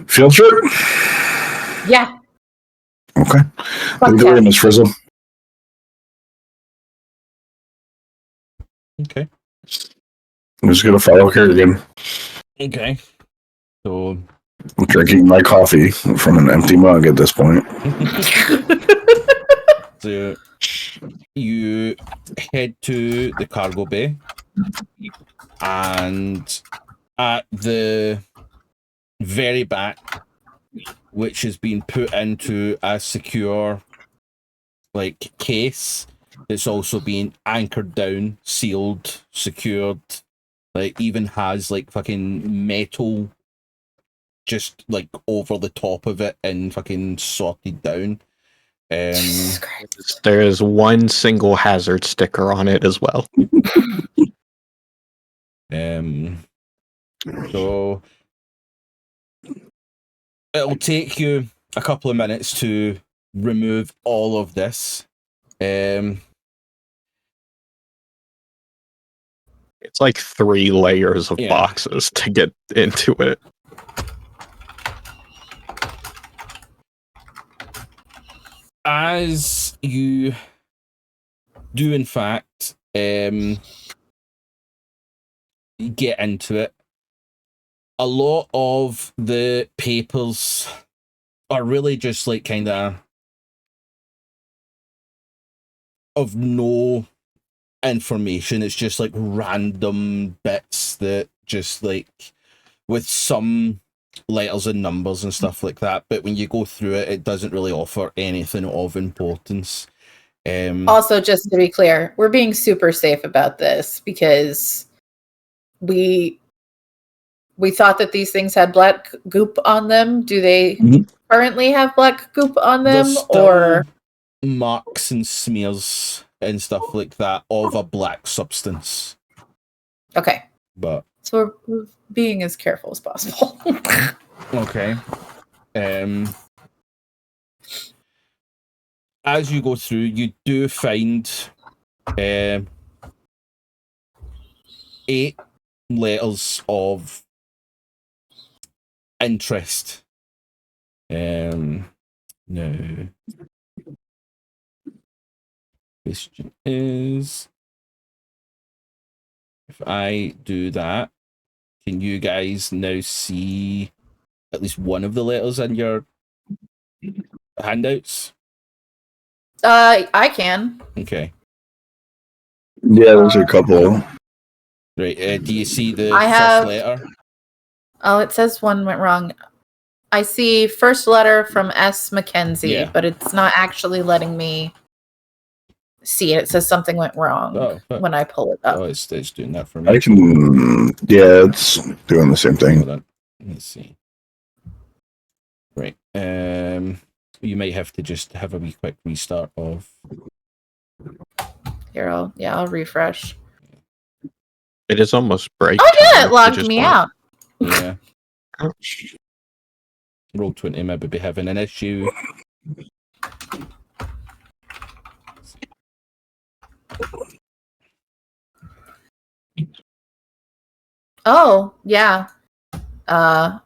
Field trip? Yeah. Okay. Fuck Lead the way, Tavin. Miss Frizzle. Okay. I'm just going to follow Carrigan. Okay. So I'm drinking my coffee from an empty mug at this point. So you head to the cargo bay, and at the very back, which has been put into a secure case, it's also been anchored down, sealed, secured, even has fucking metal just over the top of it and fucking sorted down. Jesus Christ. There is one single hazard sticker on it as well. So it'll take you a couple of minutes to remove all of this. It's like 3 layers of boxes to get into it. As you do, in fact, get into it, a lot of the papers are really just kind of no information. It's just random bits that just with some letters and numbers and stuff like that, but when you go through it, it doesn't really offer anything of importance. Also, just to be clear, we're being super safe about this because we thought that these things had black goop on them. Do they currently have black goop on them? There's still Or marks and smears and stuff like that of a black substance. okay. But So we're being as careful as possible. okay. As you go through, you do find 8 letters of interest. No. Question is, if I do that, Can you guys now see at least one of the letters in your handouts? I can. Okay. Yeah, there's a couple. Right. Do you see the I first have- letter? Oh, it says one went wrong. I see first letter from S. Mackenzie, Yeah. but it's not actually letting me see it. It says something went wrong Oh, when I pull it up. Oh, it's doing that for me. I can. Yeah, it's doing the same thing. Hold on. Let's see. Right. You might have to just have a wee quick restart of. Here, I'll refresh. It is almost break. Oh yeah, time it if you logged just me want- out. Yeah. Roll20 maybe be having an issue. Oh, yeah. My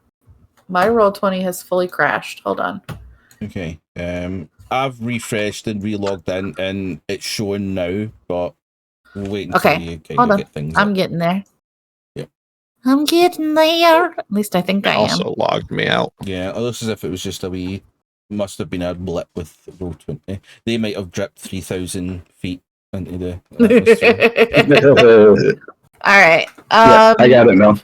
Roll20 has fully crashed. Hold on. Okay. I've refreshed and relogged in, and it's showing now, but we'll wait until Okay, you kind hold of on. get things. I'm up. getting there. Yep. I'm getting there. At least I think It I am. also logged me out. Yeah, it looks as if it was just a wee. Must have been a blip with Roll20. They might have dripped 3,000 feet into the atmosphere. All right. Yeah, I got it now.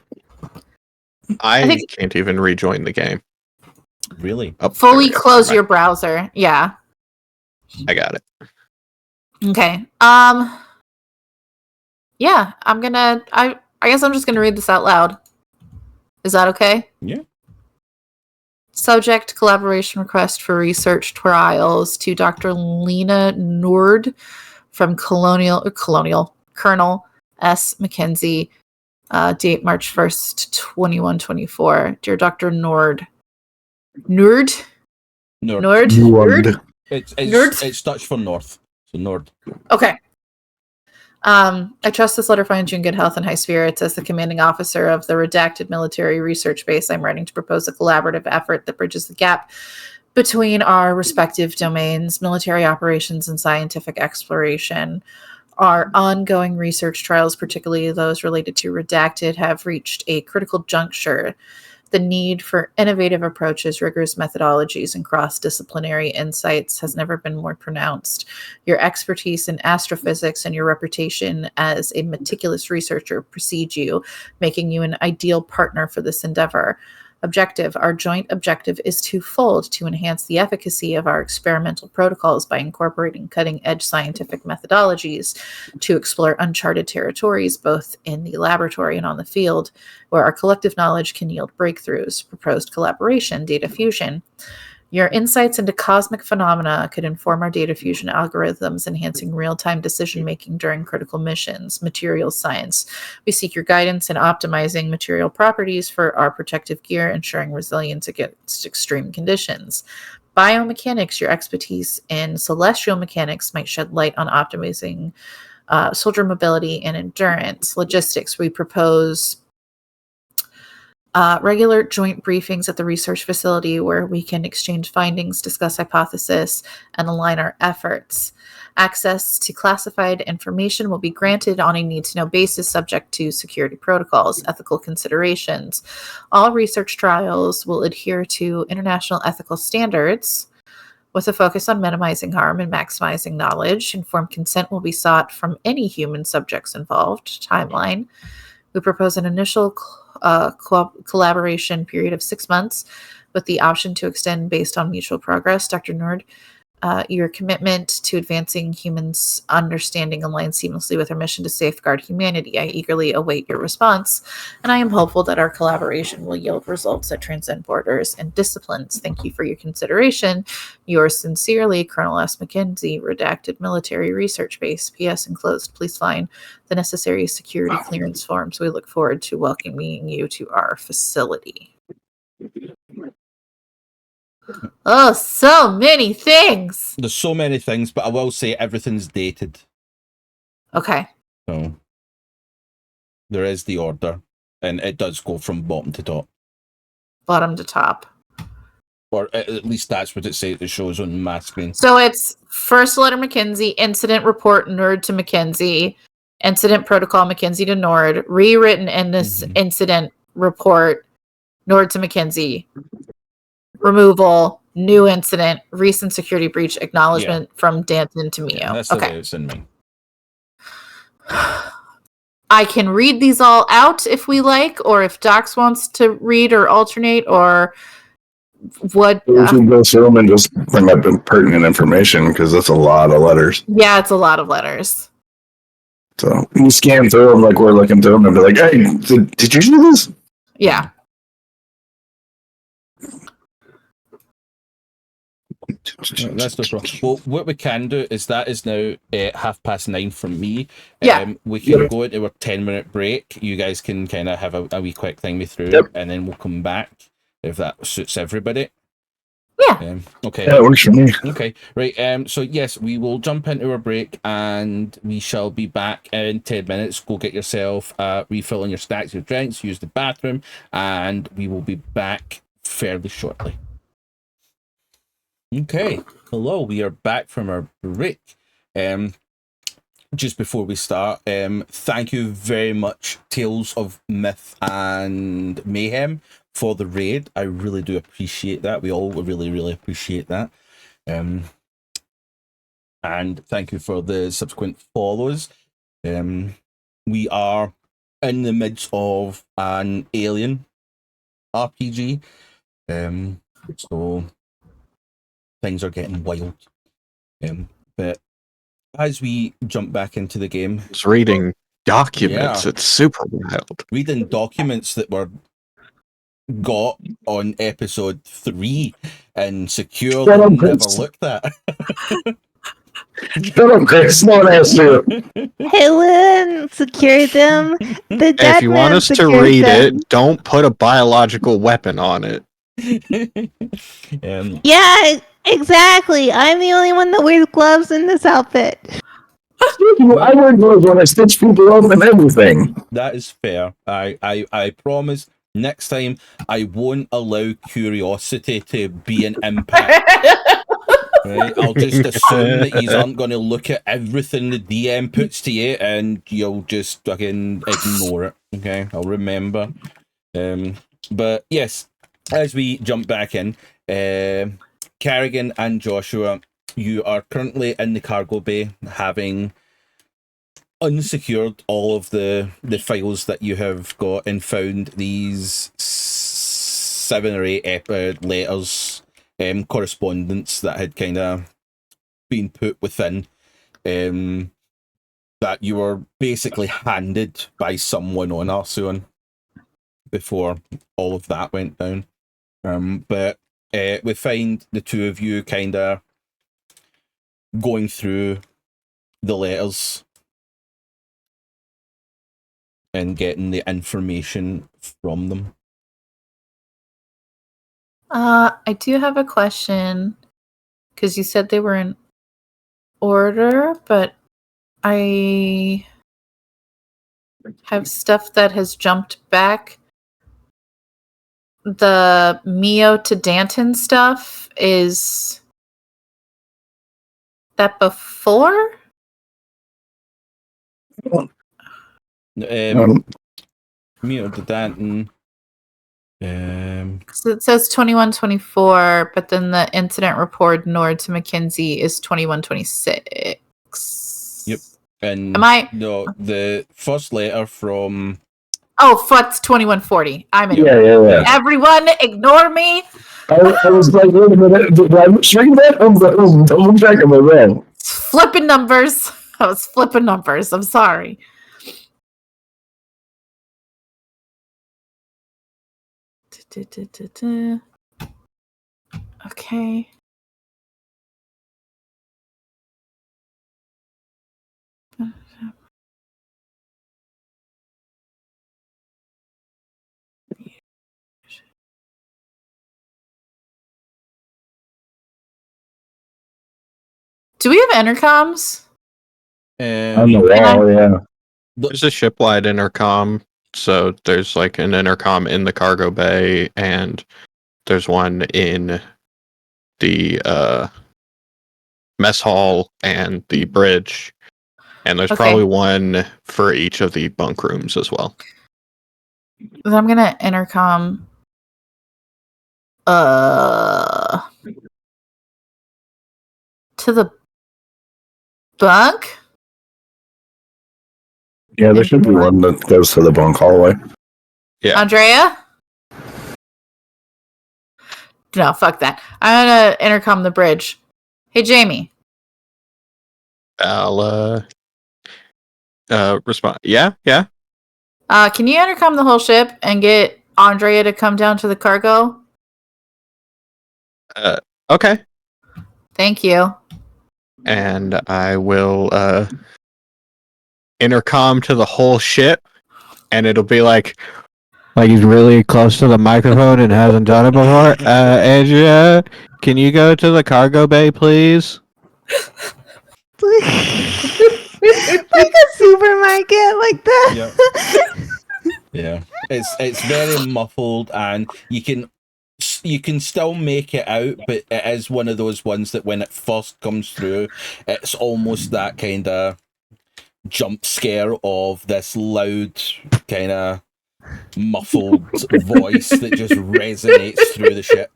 I think- can't even rejoin the game. Really? Oh, Fully there we go. close Never your browser. Yeah. mind. I got it. Okay. Yeah, I'm gonna. I guess I'm just gonna read this out loud. Is that okay? Yeah. Subject collaboration request for research trials to Dr. Lena Nord from Colonel S. Mackenzie. Date March 1st, 2124. Dear Dr. Nord. Nord? Nord. Nord. Nord? It's Dutch for north. So Nord. Okay. I trust this letter finds you in good health and high spirits. As the commanding officer of the redacted military research base, I'm writing to propose a collaborative effort that bridges the gap between our respective domains, military operations and scientific exploration. Our ongoing research trials, particularly those related to redacted, have reached a critical juncture. The need for innovative approaches, rigorous methodologies, and cross-disciplinary insights has never been more pronounced. Your expertise in astrophysics and your reputation as a meticulous researcher precede you, making you an ideal partner for this endeavor. Our joint objective is twofold: to enhance the efficacy of our experimental protocols by incorporating cutting-edge scientific methodologies, to explore uncharted territories, both in the laboratory and on the field, where our collective knowledge can yield breakthroughs. Proposed collaboration, data fusion. Your insights into cosmic phenomena could inform our data fusion algorithms, enhancing real-time decision-making during critical missions. Materials science. We seek your guidance in optimizing material properties for our protective gear, ensuring resilience against extreme conditions. Biomechanics. Your expertise in celestial mechanics might shed light on optimizing soldier mobility and endurance. Logistics. We propose regular joint briefings at the research facility where we can exchange findings, discuss hypotheses, and align our efforts. Access to classified information will be granted on a need-to-know basis, subject to security protocols, ethical considerations. All research trials will adhere to international ethical standards with a focus on minimizing harm and maximizing knowledge. Informed consent will be sought from any human subjects involved. Timeline. We propose an initial collaboration period of 6 months with the option to extend based on mutual progress. Dr. Nord, your commitment to advancing humans' understanding aligns seamlessly with our mission to safeguard humanity. I eagerly await your response, and I am hopeful that our collaboration will yield results that transcend borders and disciplines. Thank you for your consideration. Yours sincerely, Colonel S. Mackenzie, Redacted Military Research Base. P.S. Enclosed. Please find the necessary security clearance forms. We look forward to welcoming you to our facility. Oh, so many things. There's so many things, but I will say everything's dated. Okay. So there is the order, and it does go from bottom to top. Bottom to top. Or at least that's what it says. It shows on my screen. So it's first letter Mackenzie, incident report Nord to Mackenzie, incident protocol Mackenzie to Nord, rewritten in this incident report, Nord to Mackenzie, removal, new incident, recent security breach, acknowledgement from Danton to Mio. Yeah, that's the way it's in me. I can read these all out if we like, or if Docs wants to read or alternate, or what. We should go through them and just bring up pertinent information because that's a lot of letters. Yeah, it's a lot of letters. So we scan through them like we're looking through them and be like, "Hey, did you do this?" Yeah. No, that's no problem. Well, what we can do is that is now 9:30 from me. Yeah. We can go into a 10-minute break. You guys can kind of have a wee quick thing me through, Yep. and then we'll come back if that suits everybody. Yeah. Okay. Yeah, it works for me. Okay. Right. So yes, we will jump into our break, and we shall be back in 10 minutes. Go get yourself a refill on your stacks, your drinks, use the bathroom, and we will be back fairly shortly. Okay, hello, we are back from our break. Just before we start, thank you very much, Tales of Myth and Mayhem, for the raid. I really do appreciate that. We all really, really appreciate that. And thank you for the subsequent follows. We are in the midst of an Alien RPG. So things are getting wild. But as we jump back into the game, It's reading documents. Yeah. It's super wild. reading documents that were got on episode 3 and secured Shut up, and never Chris. looked at. Shut up, Chris. No one asked you. Helen secured them. The dead If you want man us to secured read them. it, don't put a biological weapon on it. Yeah, exactly. I'm the only one that wears gloves in this outfit. I wear gloves when I stitch people up and everything. That is fair. I promise next time I won't allow curiosity to be an impact. Right? I'll just assume that you aren't going to look at everything the DM puts to you and you'll just fucking ignore it. Okay, I'll remember. But yes, as we jump back in, Carrigan and Joshua, you are currently in the cargo bay, having unsecured all of the files that you have got and found these 7 or 8 letters, correspondence that had kind of been put within, that you were basically handed by someone on Arsuan before all of that went down. But we find the two of you kind of going through the letters and getting the information from them. I do have a question because you said they were in order, but I have stuff that has jumped back. The Mio to Danton stuff, is that before? Mio to Danton. 'Cause it says 21-24, but then the incident report Nord to Mackenzie is 21-26. Yep. And Am I? no, the first letter from Oh, fuck's 21-40. I'm in. Yeah. Everyone, ignore me. I was like, wait a minute. Did I read that? I was double checking my man. Flipping numbers. I was flipping numbers. I'm sorry. Okay. Do we have intercoms? On the wall, yeah. There's a shipwide intercom, so there's like an intercom in the cargo bay, and there's one in the mess hall and the bridge, and there's Okay. probably one for each of the bunk rooms as well. Then I'm gonna intercom. To the bunk. Yeah, there should be one that goes to the bunk hallway. Yeah. Andrea? No, fuck that. I'm gonna intercom the bridge. Hey, Jamie. I'll respond. Yeah. Can you intercom the whole ship and get Andrea to come down to the cargo? Okay. Thank you. And I will intercom to the whole ship, and it'll be like he's really close to the microphone and hasn't done it before. Andrea, can you go to the cargo bay, please? Like a supermarket, like that. Yeah. It's very muffled, and you can still make it out, but it is one of those ones that when it first comes through, it's almost that kind of jump scare of this loud kind of muffled voice that just resonates through the ship.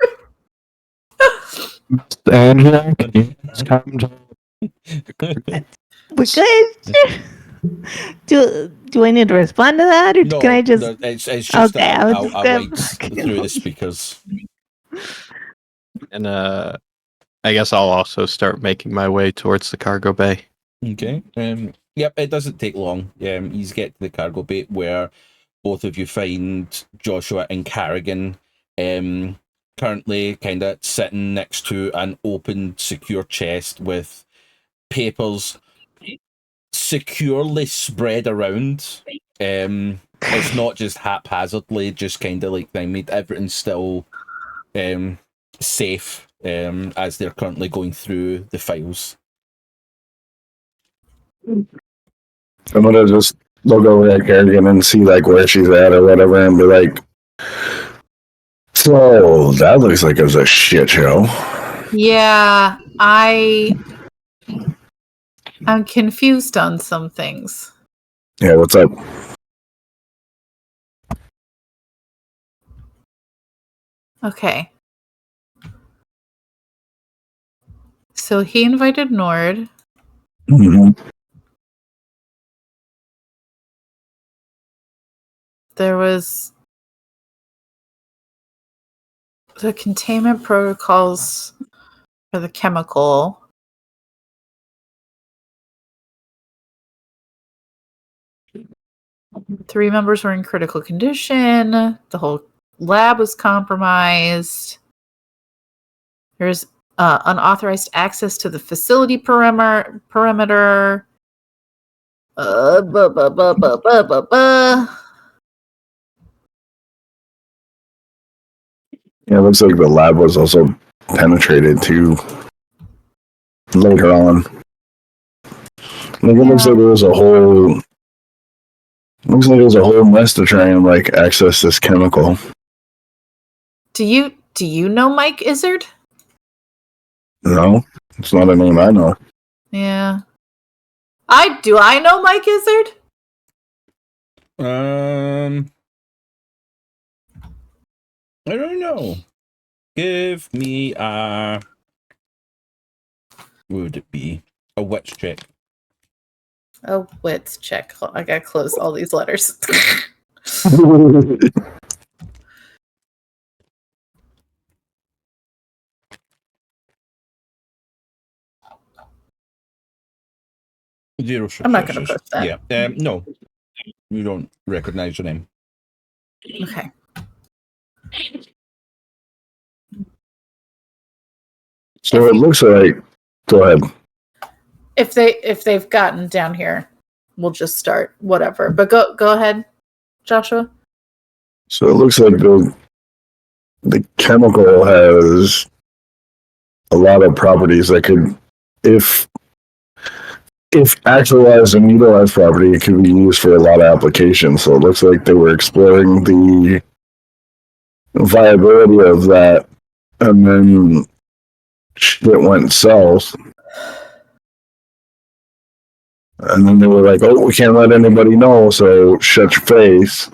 Andrea, can you just come to... We're good. Do I need to respond to that, or No, can I just? it's just Okay, I was a just light gonna- through the speakers. And I guess I'll also start making my way towards the cargo bay. Okay. Yep, it doesn't take long. You get to the cargo bay where both of you find Joshua and Carrigan currently kind of sitting next to an open, secure chest with papers securely spread around. It's not just haphazardly, just kind of like they made everything's still safe as they're currently going through the files. I'm gonna just look over at Carrigan and see like where she's at or whatever, and be like, "So that looks like it was a shit show." Yeah, I'm confused on some things. Yeah, what's up? Okay. So he invited Nord. Mm-hmm. There was the containment protocols for the chemical. Three members were in critical condition. The whole lab was compromised. There's unauthorized access to the facility perimeter. Yeah, it looks like the lab was also penetrated too later on. Like it looks like there was a whole. Looks like there's a whole mess to try and like access this chemical. Do you know Mike Izzard? No, it's not a name I know. Yeah. I know Mike Izzard? I don't know. Give me what would it be? A witch check. Oh, wits check. I gotta close all these letters. Zero. I'm not gonna post that. Yeah. No. You don't recognize your name. Okay. So it looks like. Go ahead. If they've gotten down here, we'll just start. Whatever. But go ahead, Joshua. So it looks like the chemical has a lot of properties that could, if actualized and utilized property, it could be used for a lot of applications. So it looks like they were exploring the viability of that, and then shit went south. And then they were like, "Oh, we can't let anybody know, so shut your face."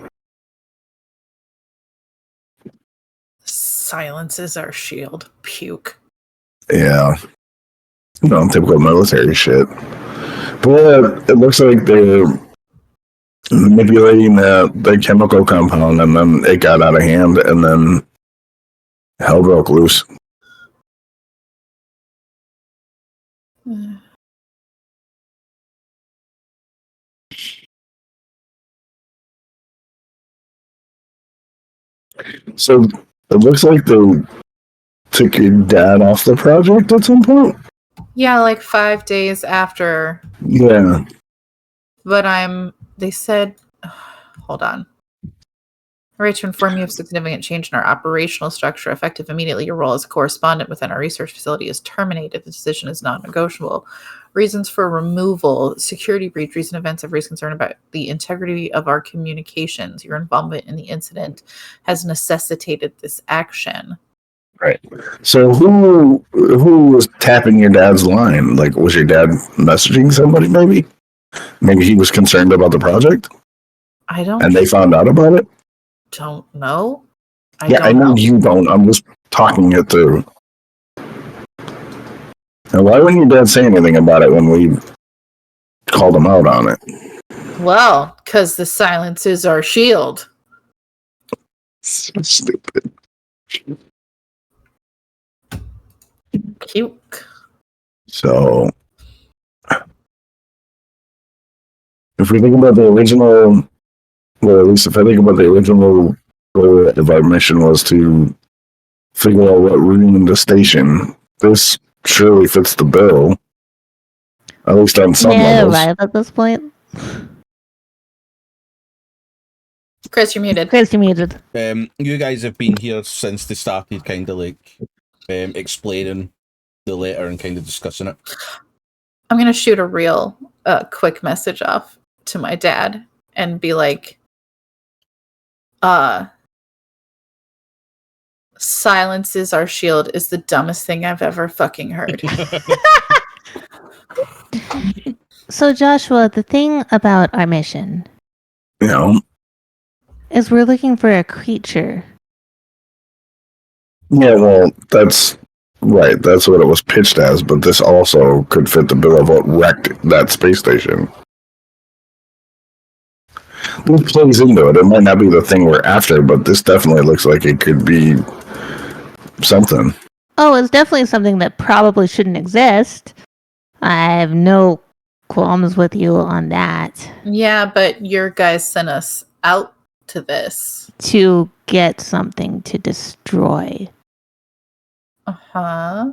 Silence is our shield. Puke. Yeah. Typical military shit. But it looks like they're manipulating the chemical compound, and then it got out of hand, and then hell broke loose. So it looks like they took your dad off the project at some point? Yeah, like 5 days after. Yeah. But they said, hold on. I write to inform you of significant change in our operational structure. Effective immediately, your role as a correspondent within our research facility is terminated. The decision is non-negotiable. Reasons for removal: security breach. Recent events have raised concern about the integrity of our communications. Your involvement in the incident has necessitated this action. Right. So who was tapping your dad's line? Like, was your dad messaging somebody? Maybe he was concerned about the project, and they found out about it. Don't know. I know you don't. I'm just talking it through. And why wouldn't your dad say anything about it when we called him out on it? Well, because the silence is our shield. So stupid. Puke. So, if we think about the original, well, at least if I think about the original goal of our mission was to figure out what ruined the station, this surely fits the bill. At least on some levels. Right at this point. Chris, you're muted. Chris, you're muted. You guys have been here since they started kind of like explaining the letter and kind of discussing it. I'm going to shoot a real quick message off to my dad and be like, silence is our shield is the dumbest thing I've ever fucking heard. So, Joshua, the thing about our mission is we're looking for a creature. Yeah, well, that's right. That's what it was pitched as, but this also could fit the bill of what wrecked that space station. This plays into it. It might not be the thing we're after, but this definitely looks like it could be something. Oh, it's definitely something that probably shouldn't exist. I have no qualms with you on that. Yeah, but your guys sent us out to this. To get something to destroy. Uh-huh.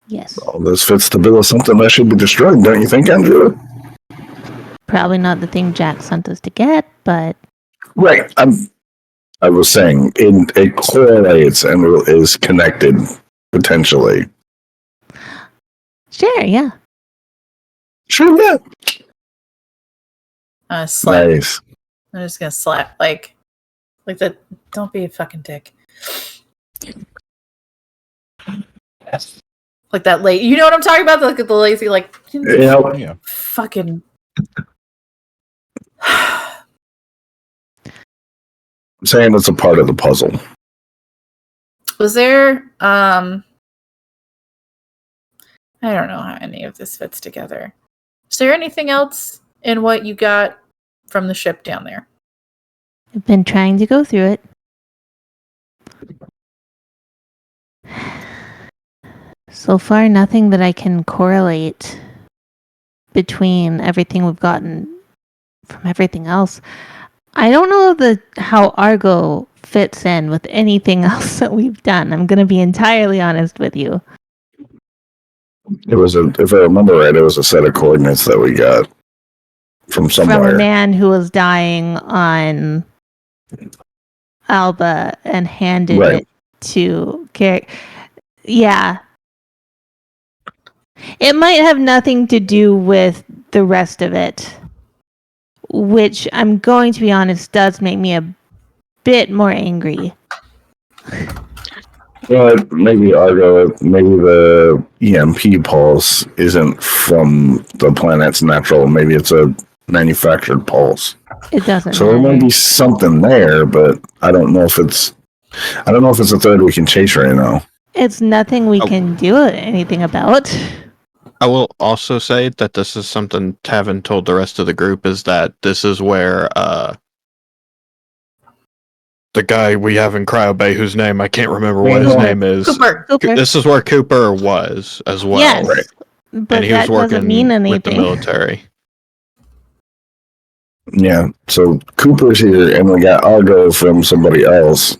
Yes. Well, this fits the bill of something that should be destroyed, don't you think, Andrea? Probably not the thing Jack sent us to get, but... Right. I was saying it correlates and is connected, potentially. Sure, yeah. Sure, yeah. Slap. Nice. I'm just gonna slap, like the. Don't be a fucking dick. Yes. Like that late. You know what I'm talking about? Like the lazy, like. Yeah. Fucking. I'm saying it's a part of the puzzle. Was there? I don't know how any of this fits together. Is there anything else in what you got from the ship down there? I've been trying to go through it. So far, nothing that I can correlate between everything we've gotten from everything else. I don't know how Argo fits in with anything else that we've done. I'm going to be entirely honest with you. It was if I remember right, it was a set of coordinates that we got from somewhere. From a man who was dying on Alba and handed it to Carrigan. Yeah. It might have nothing to do with the rest of it, which I'm going to be honest does make me a bit more angry. Well, maybe Argo, maybe the EMP pulse isn't from the planet's natural. Maybe it's a manufactured pulse. It doesn't So matter. there might be something there, but I don't know if it's I don't know if it's a thread we can chase right now. It's nothing we Oh. can do anything about. I will also say that this is something Tavin told the rest of the group, is that this is where the guy we have in Cryo Bay, whose name I can't remember what his Cooper. name is. Cooper. Cooper. This is where Cooper was as well. Yes, Right. but And he was that doesn't mean working with the anything. military. Yeah, so Cooper's here, and we got Argo from somebody else.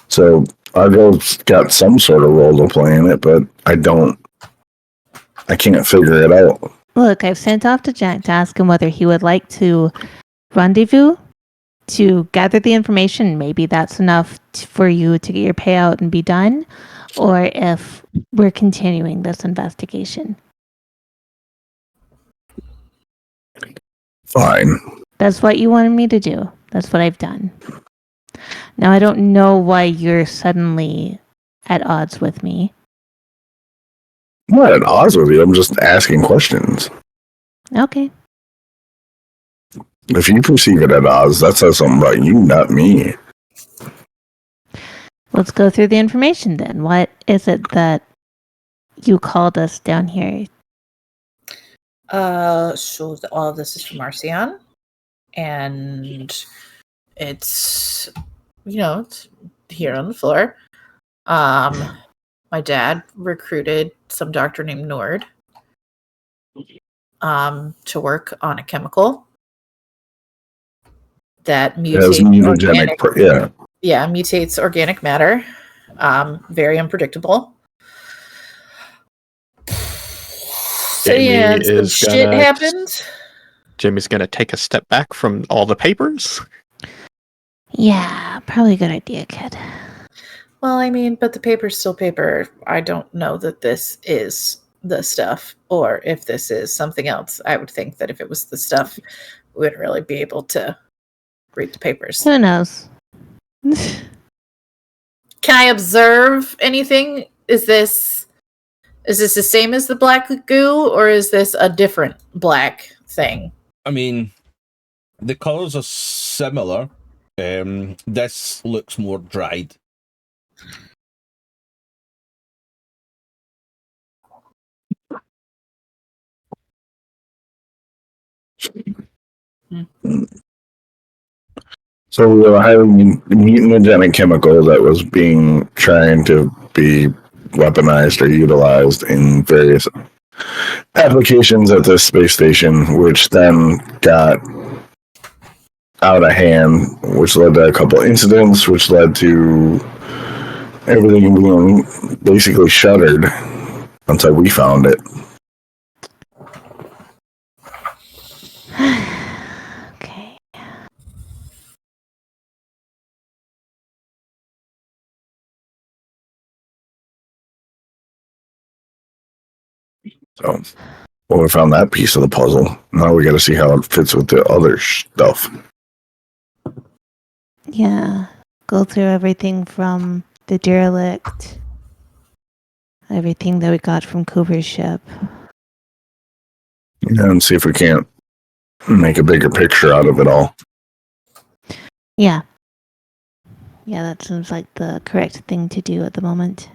So Argo's got some sort of role to play in it, but I can't figure it out. Look, I've sent off to Jack to ask him whether he would like to rendezvous to gather the information. Maybe that's enough for you to get your payout and be done, or if we're continuing this investigation. Fine. That's what you wanted me to do. That's what I've done. Now, I don't know why you're suddenly at odds with me. I'm not at odds with you. I'm just asking questions. Okay. If you perceive it at odds, that says something about you, not me. Let's go through the information then. What is it that you called us down here? So all of this is from Marcion, and it's it's here on the floor. My dad recruited some doctor named Nord to work on a chemical that It has mutates mutagenic. Yeah. mutates organic matter. Very unpredictable. So yeah, Jamie some is shit gonna- happened. Jimmy's going to take a step back from all the papers. Yeah, probably a good idea, kid. Well, I mean, but the paper's still paper. I don't know that this is the stuff, or if this is something else. I would think that if it was the stuff, we wouldn't really be able to read the papers. Who knows? Can I observe anything? Is this the same as the black goo, or is this a different black thing? I mean, the colours are similar. This looks more dried. So we were having mutagenic chemical that was trying to be weaponized or utilized in various applications at this space station, which then got out of hand, which led to a couple incidents, which led to everything being basically shuttered until we found it. Okay. So, well, we found that piece of the puzzle. Now we got to see how it fits with the other stuff. Yeah. Go through everything from the derelict, everything that we got from Cooper's ship. Yeah, and see if we can't make a bigger picture out of it all. Yeah. Yeah, that seems like the correct thing to do at the moment.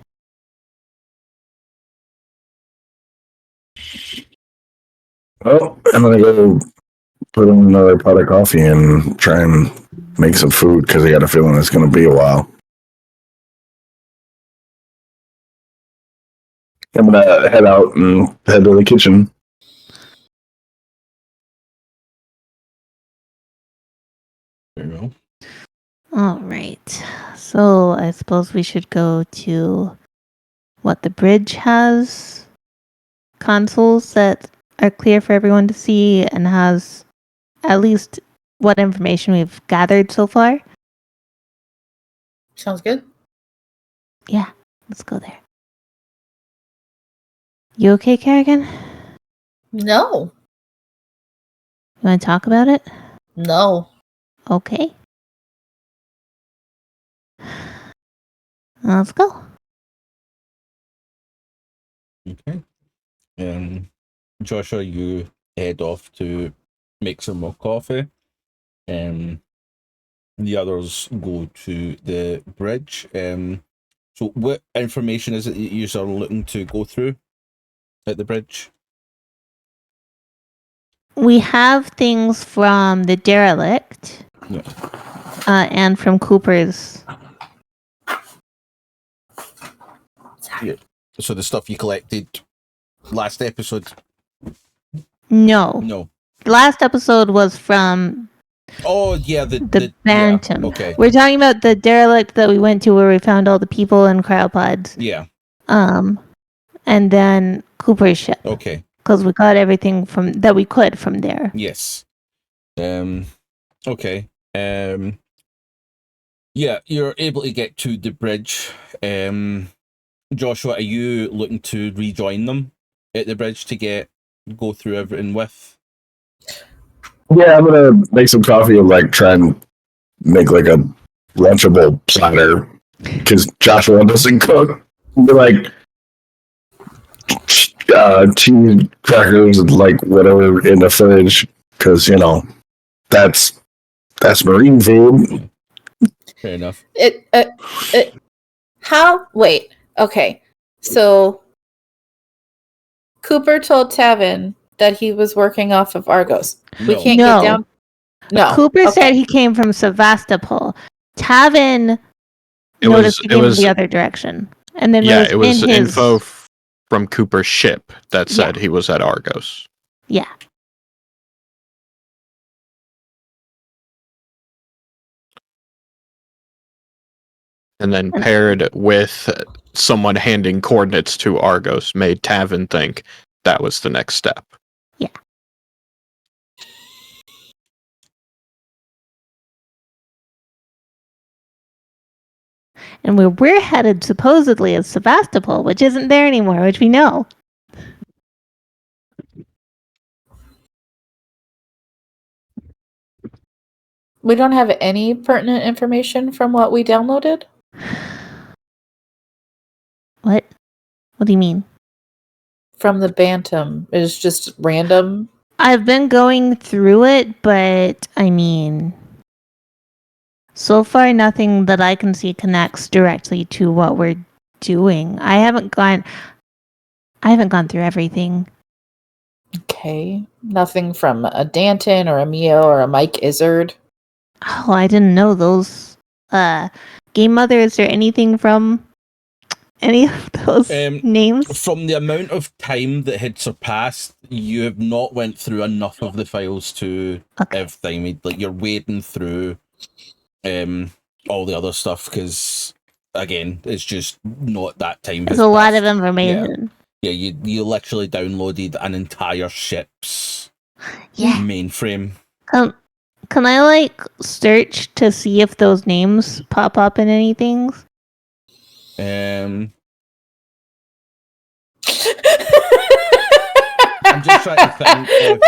Well, I'm gonna go put in another pot of coffee and try and make some food because I got a feeling it's gonna be a while. I'm gonna head out and head to the kitchen. There you go. All right. So I suppose we should go to what the bridge has consoles that are clear for everyone to see and has at least what information we've gathered so far. Sounds good. Yeah, let's go there. You okay, Carrigan? No, You want to talk about it? no. Okay. Let's go. Okay. Joshua, you head off to make some more coffee. The others go to the bridge. So what information is it that you are looking to go through at the bridge? We have things from the derelict, Yeah. and from Cooper's. So the stuff you collected last episode? No. No. Last episode was from Oh yeah, the Bantam. Yeah, okay. We're talking about the derelict that we went to where we found all the people in cryopods. Yeah. And then Cooper's ship. Okay. Because we got everything from that we could from there. Yes. Okay. Yeah, you're able to get to the bridge. Joshua, are you looking to rejoin them at the bridge to go through everything with? Yeah, I'm gonna make some coffee and like try and make like a lunchable platter because Joshua doesn't cook. Be like cheese, crackers, and like whatever in the fridge because that's marine food. Fair enough. How? Wait. Okay. So Cooper told Tavin that he was working off of Argos. We No. can't No. get down. No. Cooper Okay. said he came from Sevastopol. Tavin noticed he came from the other direction. And then it was in his... info from Cooper's ship that said he was at Argos. Yeah. And then paired with someone handing coordinates to Argos made Tavin think that was the next step. Yeah. And where we're headed supposedly is Sevastopol, which isn't there anymore, which we know. We don't have any pertinent information from what we downloaded? What? What do you mean? From the Bantam. It's just random. I've been going through it, but I mean, so far nothing that I can see connects directly to what we're doing. I haven't gone through everything. Okay. Nothing from a Danton or a Mio or a Mike Izzard. Oh, I didn't know those. Game Mother, is there anything from any of those names? From the amount of time that had surpassed, you have not went through enough of the files to everything. Like you're wading through all the other stuff because again, it's just not that time. There's a lot of information. Yeah, you literally downloaded an entire ship's mainframe. Can I search to see if those names pop up in anything? I'm just trying to think if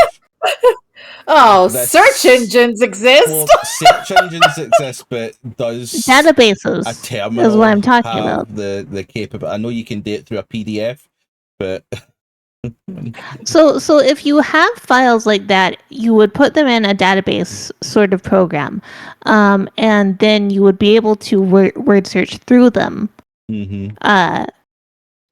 search engines exist. Well, search engines exist, but does databases a terminal is what I'm talking have about. the capability? I know you can do it through a PDF, but So if you have files like that, you would put them in a database sort of program, and then you would be able to word search through them.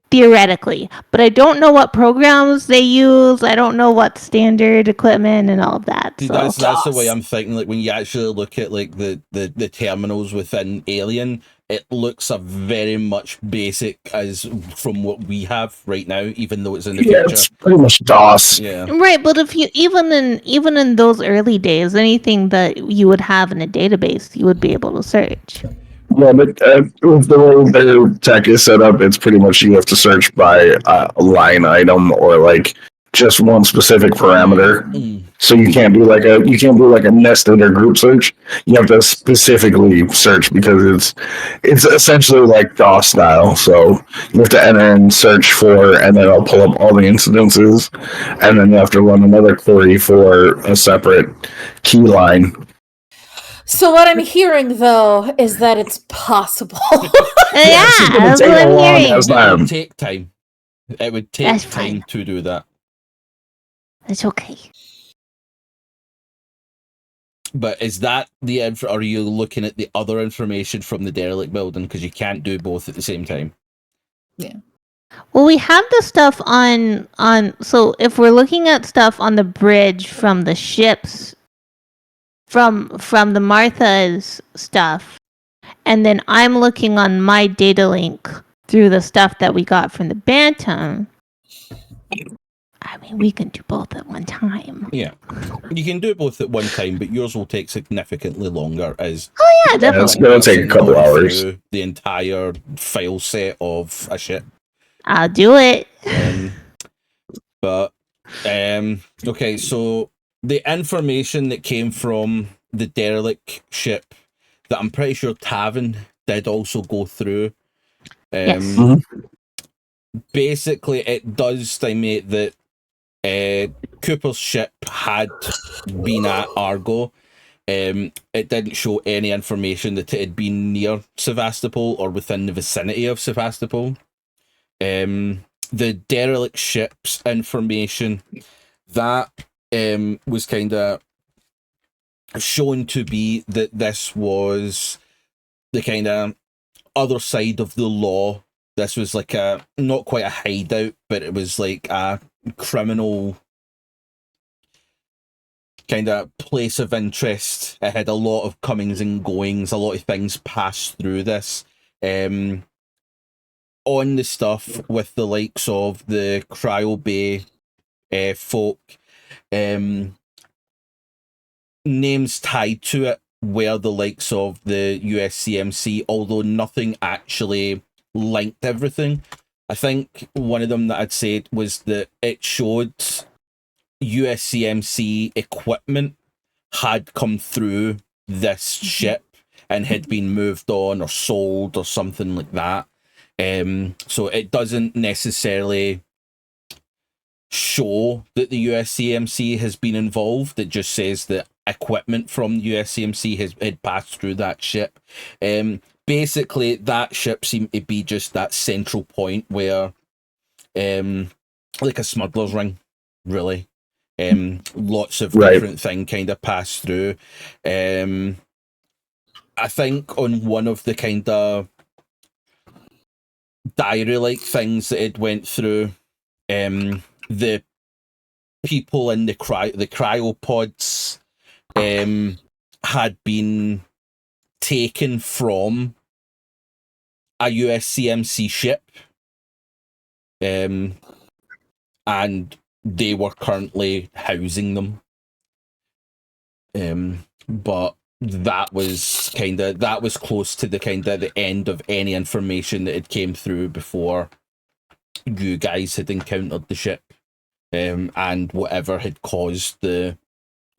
Theoretically, but I don't know what programs they use. I don't know what standard equipment and all of that. See, that's the way I'm thinking. Like when you actually look at like the terminals within Alien, it looks a very much basic as from what we have right now, even though it's in the future. It's pretty much DOS. Yeah. Right, but if you even in those early days, anything that you would have in a database, you would be able to search. Yeah, but with the way the tech is set up, it's pretty much you have to search by a line item or like just one specific parameter. So you can't do like a nested or group search. You have to specifically search because it's essentially like DOS style. So you have to enter and search for, and then it'll pull up all the incidences, and then you have to run another query for a separate key line. So what I'm hearing, though, is that it's possible. That's what I'm hearing. It would take time. It would take time to do that. It's okay. But is that or are you looking at the other information from the derelict building? Because you can't do both at the same time. Well, we have the stuff on. So if we're looking at stuff on the bridge from the ships, from the Martha's stuff, and then I'm looking on my data link through the stuff that we got from the Bantam. I mean, we can do both at one time. Yeah, you can do both at one time, but yours will take significantly longer. As Yeah, definitely. It's going to take a couple hours. The entire file set of a ship. I'll do it. Okay, so the information that came from the derelict ship that I'm pretty sure Tavin did also go through. Yes. Basically, it does estimate that Cooper's ship had been at Argo. It didn't show any information that it had been near Sevastopol or within the vicinity of Sevastopol. The derelict ship's information that was kind of shown to be that this was the kind of other side of the law. This was like not quite a hideout, but it was like a criminal kind of place of interest. It had a lot of comings and goings, a lot of things passed through this. On the stuff with the likes of the Cryo Bay folk, names tied to it were the likes of the USCMC, although nothing actually linked everything. I think one of them that I'd said was that it showed USCMC equipment had come through this ship and had been moved on or sold or something like that. So it doesn't necessarily show that the USCMC has been involved. It just says that equipment from the USCMC had passed through that ship. Basically, that ship seemed to be just that central point where, like a smuggler's ring, really. Lots of different things kind of pass through. I think on one of the kind of diary-like things that it went through, the people in the cryopods had been taken from a USCMC ship, and they were currently housing them. But that was close to the end of any information that had came through before you guys had encountered the ship, and whatever had caused the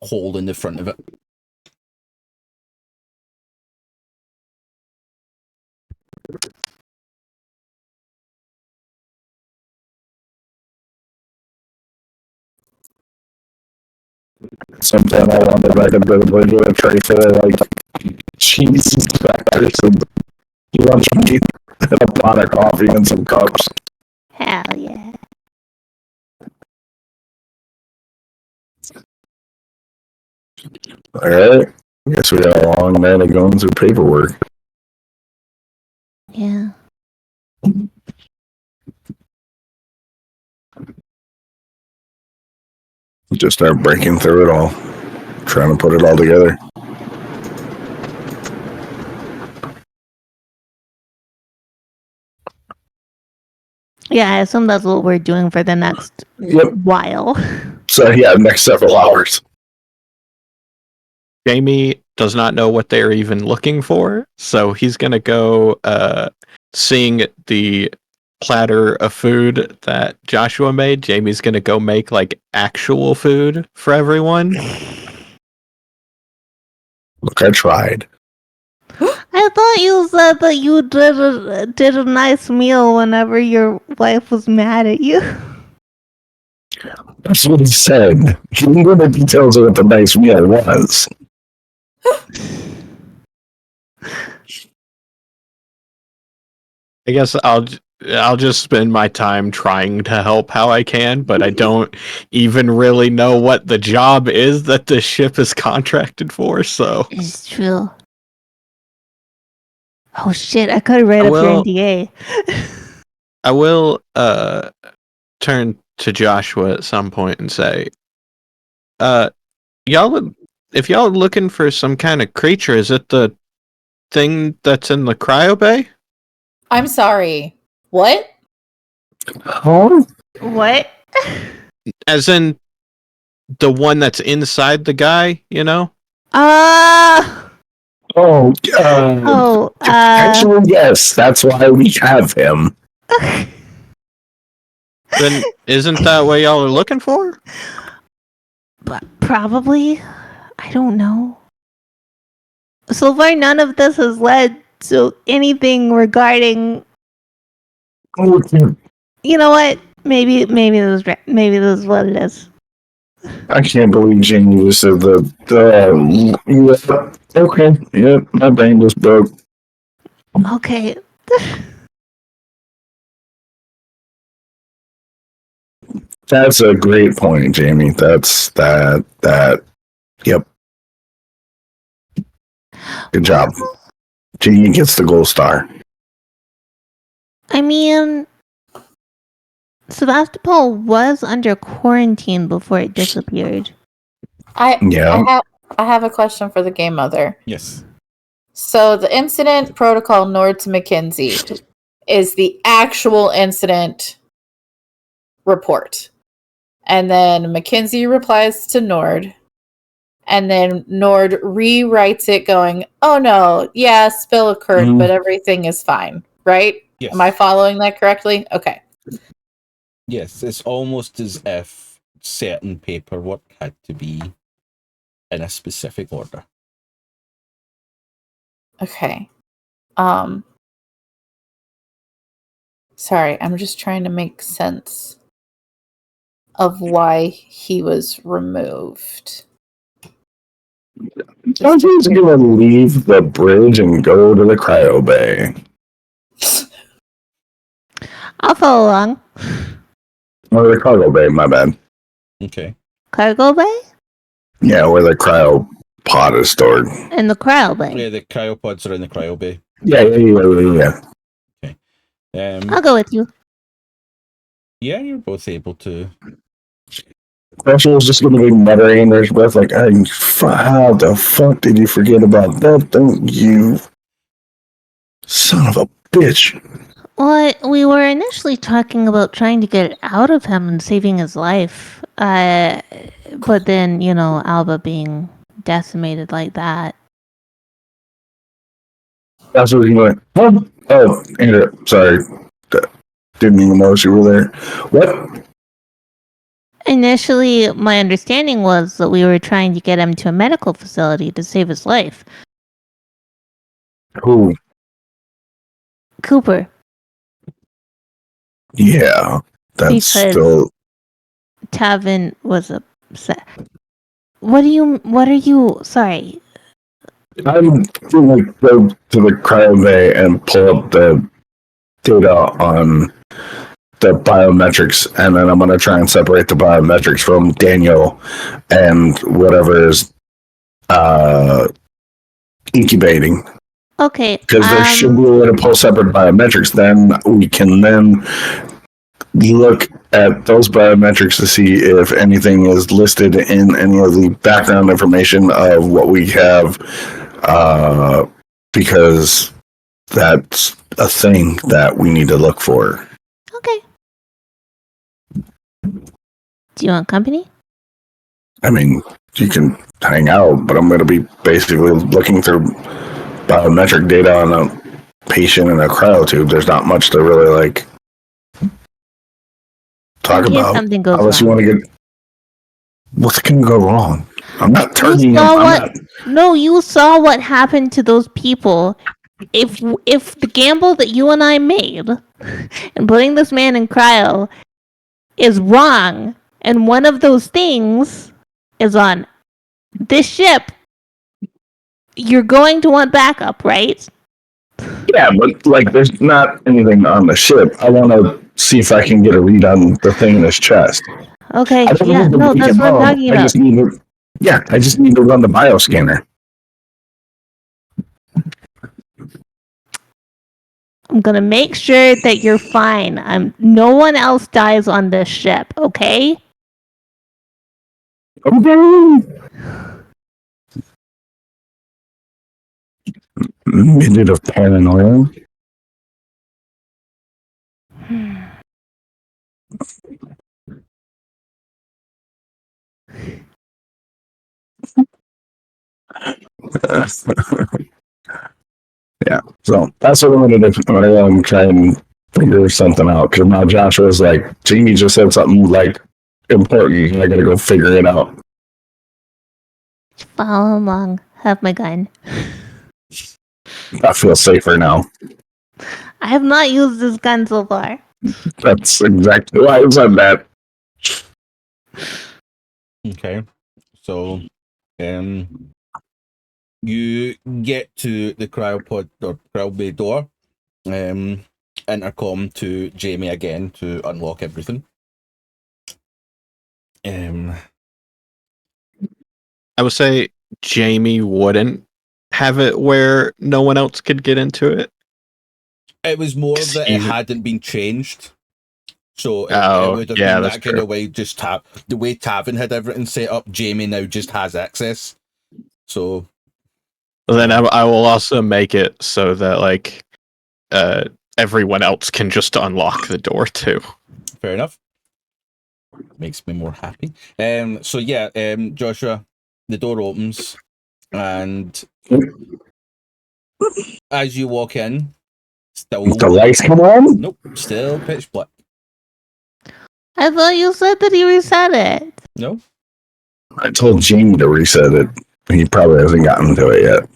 hole in the front of it. Sometime I wanted like a bit of a do a tray for it, like Jesus Christ, lunch meat and a pot of coffee and some cups. Hell yeah. Alright. I guess we got a long night of going through paperwork. Yeah. Just start breaking through it all. Trying to put it all together. Yeah, I assume that's what we're doing for the next while. So yeah, next several hours. Jamie does not know what they're even looking for, so he's gonna go seeing the platter of food that Joshua made. Jamie's gonna go make like actual food for everyone. Look, I tried. I thought you said that you did a nice meal whenever your wife was mad at you. That's what he said. He didn't go into details of what the nice meal was. I guess I'll just spend my time trying to help how I can, but I don't even really know what the job is that the ship is contracted for, so... It's true. Oh shit, I could write up your Well- NDA. I will turn to Joshua at some point and say, y'all, if y'all are looking for some kind of creature, is it the thing that's in the cryo bay? I'm sorry. What? Huh? What? As in the one that's inside the guy, you know? Oh, potentially, yes. That's why we have him. Then isn't that what y'all are looking for? But probably. I don't know. So far, none of this has led to anything regarding. You know what? Maybe this is what it is. I can't believe Jamie just said yeah, okay, yep, my brain just broke. Okay. That's a great point, Jamie. That's that. Yep. Good job. Jamie gets the gold star. I mean, Sebastopol was under quarantine before it disappeared. Yeah. I have a question for the game mother. Yes. So the incident protocol Nord to Mackenzie is the actual incident report. And then Mackenzie replies to Nord. And then Nord rewrites it going, oh no, yeah, spill occurred, but everything is fine, right? Yes. Am I following that correctly? Okay. Yes, it's almost as if certain paperwork had to be in a specific order. Okay. Sorry, I'm just trying to make sense of why he was removed. Dungeon's gonna leave the bridge and go to the cryo bay. I'll follow along. Or the cargo bay, my bad. Okay. Cargo bay? Yeah, where the cryo pod is stored. And the cryo bay. Yeah, the cryopods are in the cryo bay. Yeah. I'll go with you. Yeah, you're both able to. Russell's just gonna be muttering under his breath like, how the fuck did you forget about that? Don't you son of a bitch. Well, we were initially talking about trying to get out of him and saving his life. But then, Alba being decimated like that. That's what he went, huh? Oh, Andrea, sorry. Didn't even notice you were there. What? Initially, my understanding was that we were trying to get him to a medical facility to save his life. Who? Cooper. Yeah, that's Because still. Tavin was upset. What are you, sorry. I'm going to go to the cryo bay and pull up the data on the biometrics, and then I'm going to try and separate the biometrics from Daniel and whatever is incubating. Okay. Because there should be a way to pull separate biometrics. Then we can look at those biometrics to see if anything is listed in any of the background information of what we have, because that's a thing that we need to look for. Okay. Do you want company? I mean, you can hang out, but I'm going to be basically looking through biometric data on a patient in a cryotube. There's not much to really talk In case about. something goes Unless wrong. you want to get. What can go wrong? I'm not turning You saw him. No, you saw what happened to those people. If the gamble that you and I made and putting this man in cryo is wrong, and one of those things is on this ship, you're going to want backup, right? Yeah, but like, there's not anything on the ship. I want to see if I can get a read on the thing in his chest. Okay, I don't yeah, need to no, wake that's him what I'm up. talking I about. just need to. Yeah, I just need to run the bioscanner. I'm gonna make sure that you're fine. No one else dies on this ship, okay? Okay. Minute of paranoia. Yeah, so that's what I'm gonna do. I'm gonna try and figure something out because now Joshua's like, Jamie just said something like important. I gotta go figure it out. Follow along. Have my gun. I feel safer now. I have not used this gun so far. That's exactly why I said that. Okay. So, you get to the cryopod or cryobay door. Intercom to Jamie again to unlock everything. I would say Jamie wouldn't have it where no one else could get into it. It was more that it He's- hadn't been changed. So it Oh, would have yeah, been that's that kind true. of way, just the way Tavin had everything set up, Jamie now just has access. So Then I will also make it so that like everyone else can just unlock the door too. fair enough. Makes me more happy. So yeah, Joshua, the door opens and as you walk in, still The lights come on? nope, still pitch black. I thought you said that he reset it. No? I told Jamie to reset it. He probably hasn't gotten to it yet.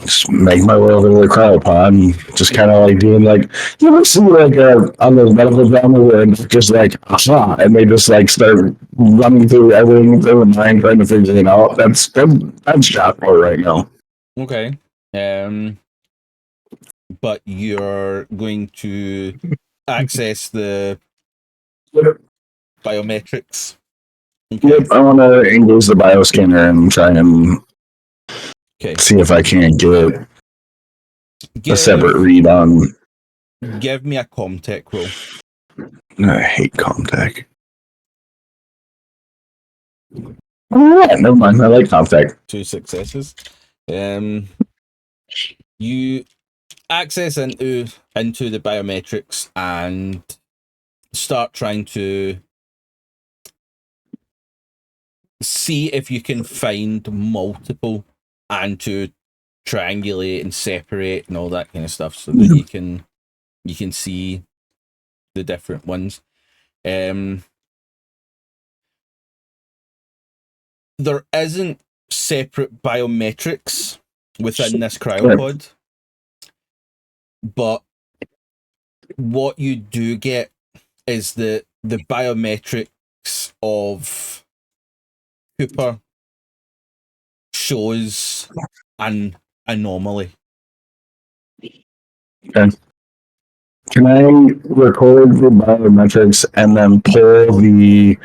Just make my way over to the cryopod and just kind of like doing like, you ever see like on those medical drama where it's just like, aha, and they just like start running through everything through the mind trying to figure it out. That's shot for right now. Okay. But you're going to access the biometrics. Okay. Yep, I want to engage the bioscanner and try and Okay. see if I can't get a Give, separate read on. give me a Comtech roll. I hate Comtech. Oh, yeah, never mind. I like Comtech. 2 successes. You access into the biometrics and start trying to see if you can find multiple and to triangulate and separate and all that kind of stuff so that you can see the different ones. There isn't separate biometrics within this cryopod, but what you do get is the biometrics of Cooper shows an anomaly. Okay. Can I record the biometrics and then pull the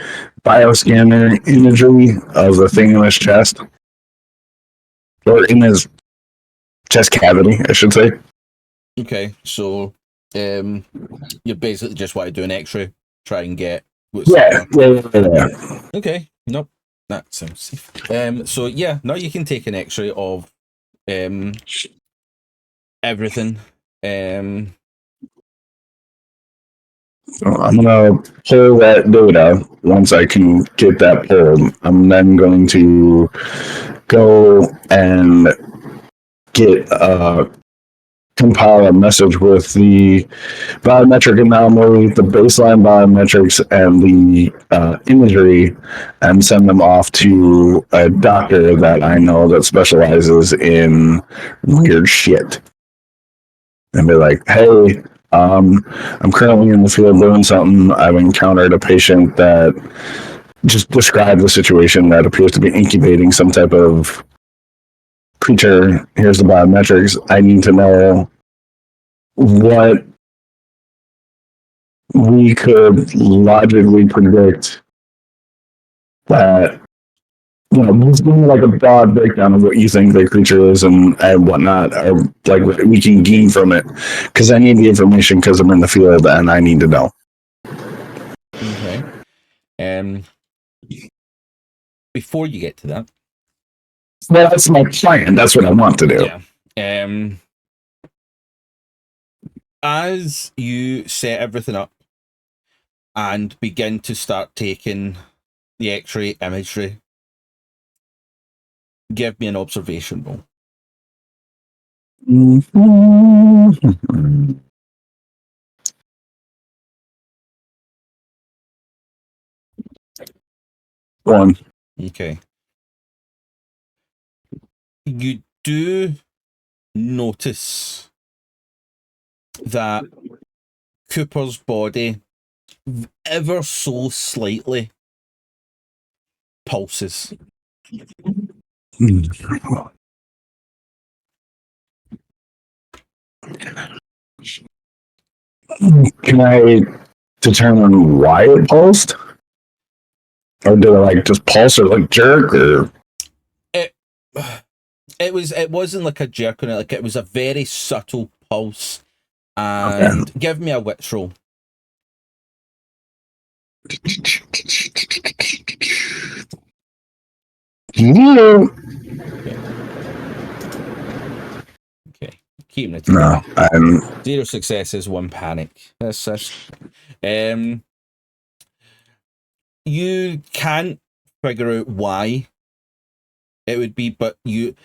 bioscanner imagery of the thing in his chest? Or in his chest cavity, I should say. Okay, so you basically just want to do an X-ray, try and get what's Yeah. Okay, nope, that sounds safe. So yeah, now you can take an X-ray of everything. I'm gonna pull that data once I can get that pulled. I'm then going to go and get compile a message with the biometric anomaly, the baseline biometrics, and the imagery, and send them off to a doctor that I know that specializes in weird shit. And be like, hey, I'm currently in the field doing something. I've encountered a patient that just described the situation that appears to be incubating some type of creature, here's the biometrics. I need to know what we could logically predict that, just give me like a broad breakdown of what you think the creature is and whatnot, or like what we can gain from it. Because I need the information because I'm in the field and I need to know. Okay. Before you get to that, Well, that's my plan. That's what I want to do. yeah. As you set everything up and begin to start taking the X-ray imagery, give me an observation roll. Mm-hmm. One. Okay. You do notice that Cooper's body ever so slightly pulses. Can I determine why it pulsed? Or did it like just pulse or like jerk or It wasn't like a jerk on it, like it was a very subtle pulse. And give me a wits roll. Okay. Keeping it. No, I'm 0 successes, 1 panic. That's you can't figure out why it would be, but you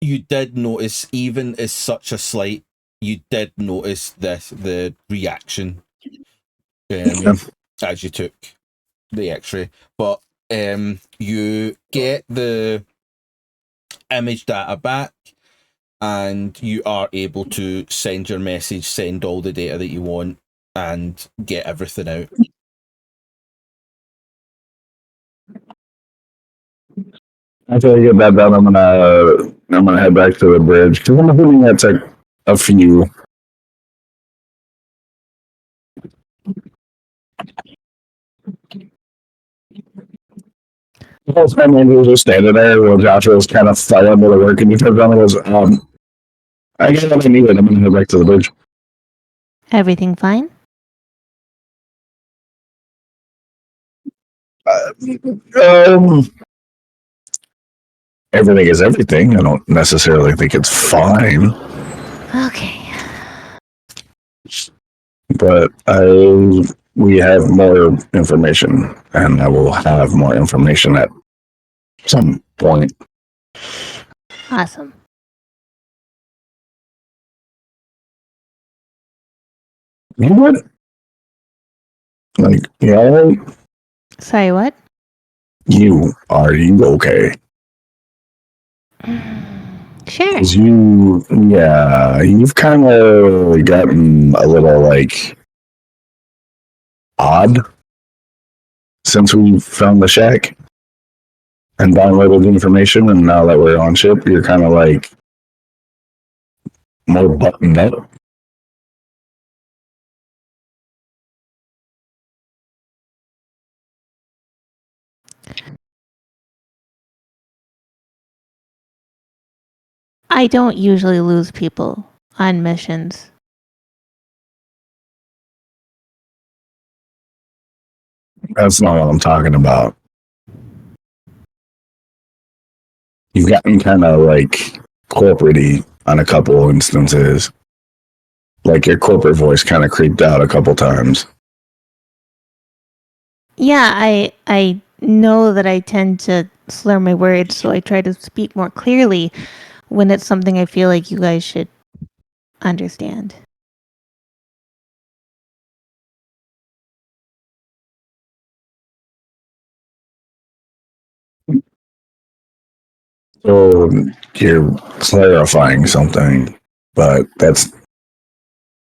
did notice, even as such a slight, you did notice the reaction as you took the X-ray. But you get the image data back, and you are able to send your message, send all the data that you want, and get everything out. after I get that done, I'm gonna head back to the bridge because I'm assuming that's like a few. The whole time Andrew was just standing there while Joshua was kind of fell into the work, and he comes down and goes, I got what I needed. I'm gonna head back to the bridge. Everything fine? Everything is everything. I don't necessarily think it's fine, Okay. but we have more information, and I will have more information at some point. Awesome. You know what? Like, yeah, Sorry, what? are you okay? Sure. 'Cause you've kind of gotten a little like odd since we found the shack and downloaded the information, and now that we're on ship, you're kind of like more buttoned up. I don't usually lose people on missions. That's not what I'm talking about. You've gotten kind of like corporate-y on a couple instances. Like your corporate voice kind of creeped out a couple times. Yeah, I know that I tend to slur my words, so I try to speak more clearly when it's something I feel like you guys should understand. So you're clarifying something, but that's,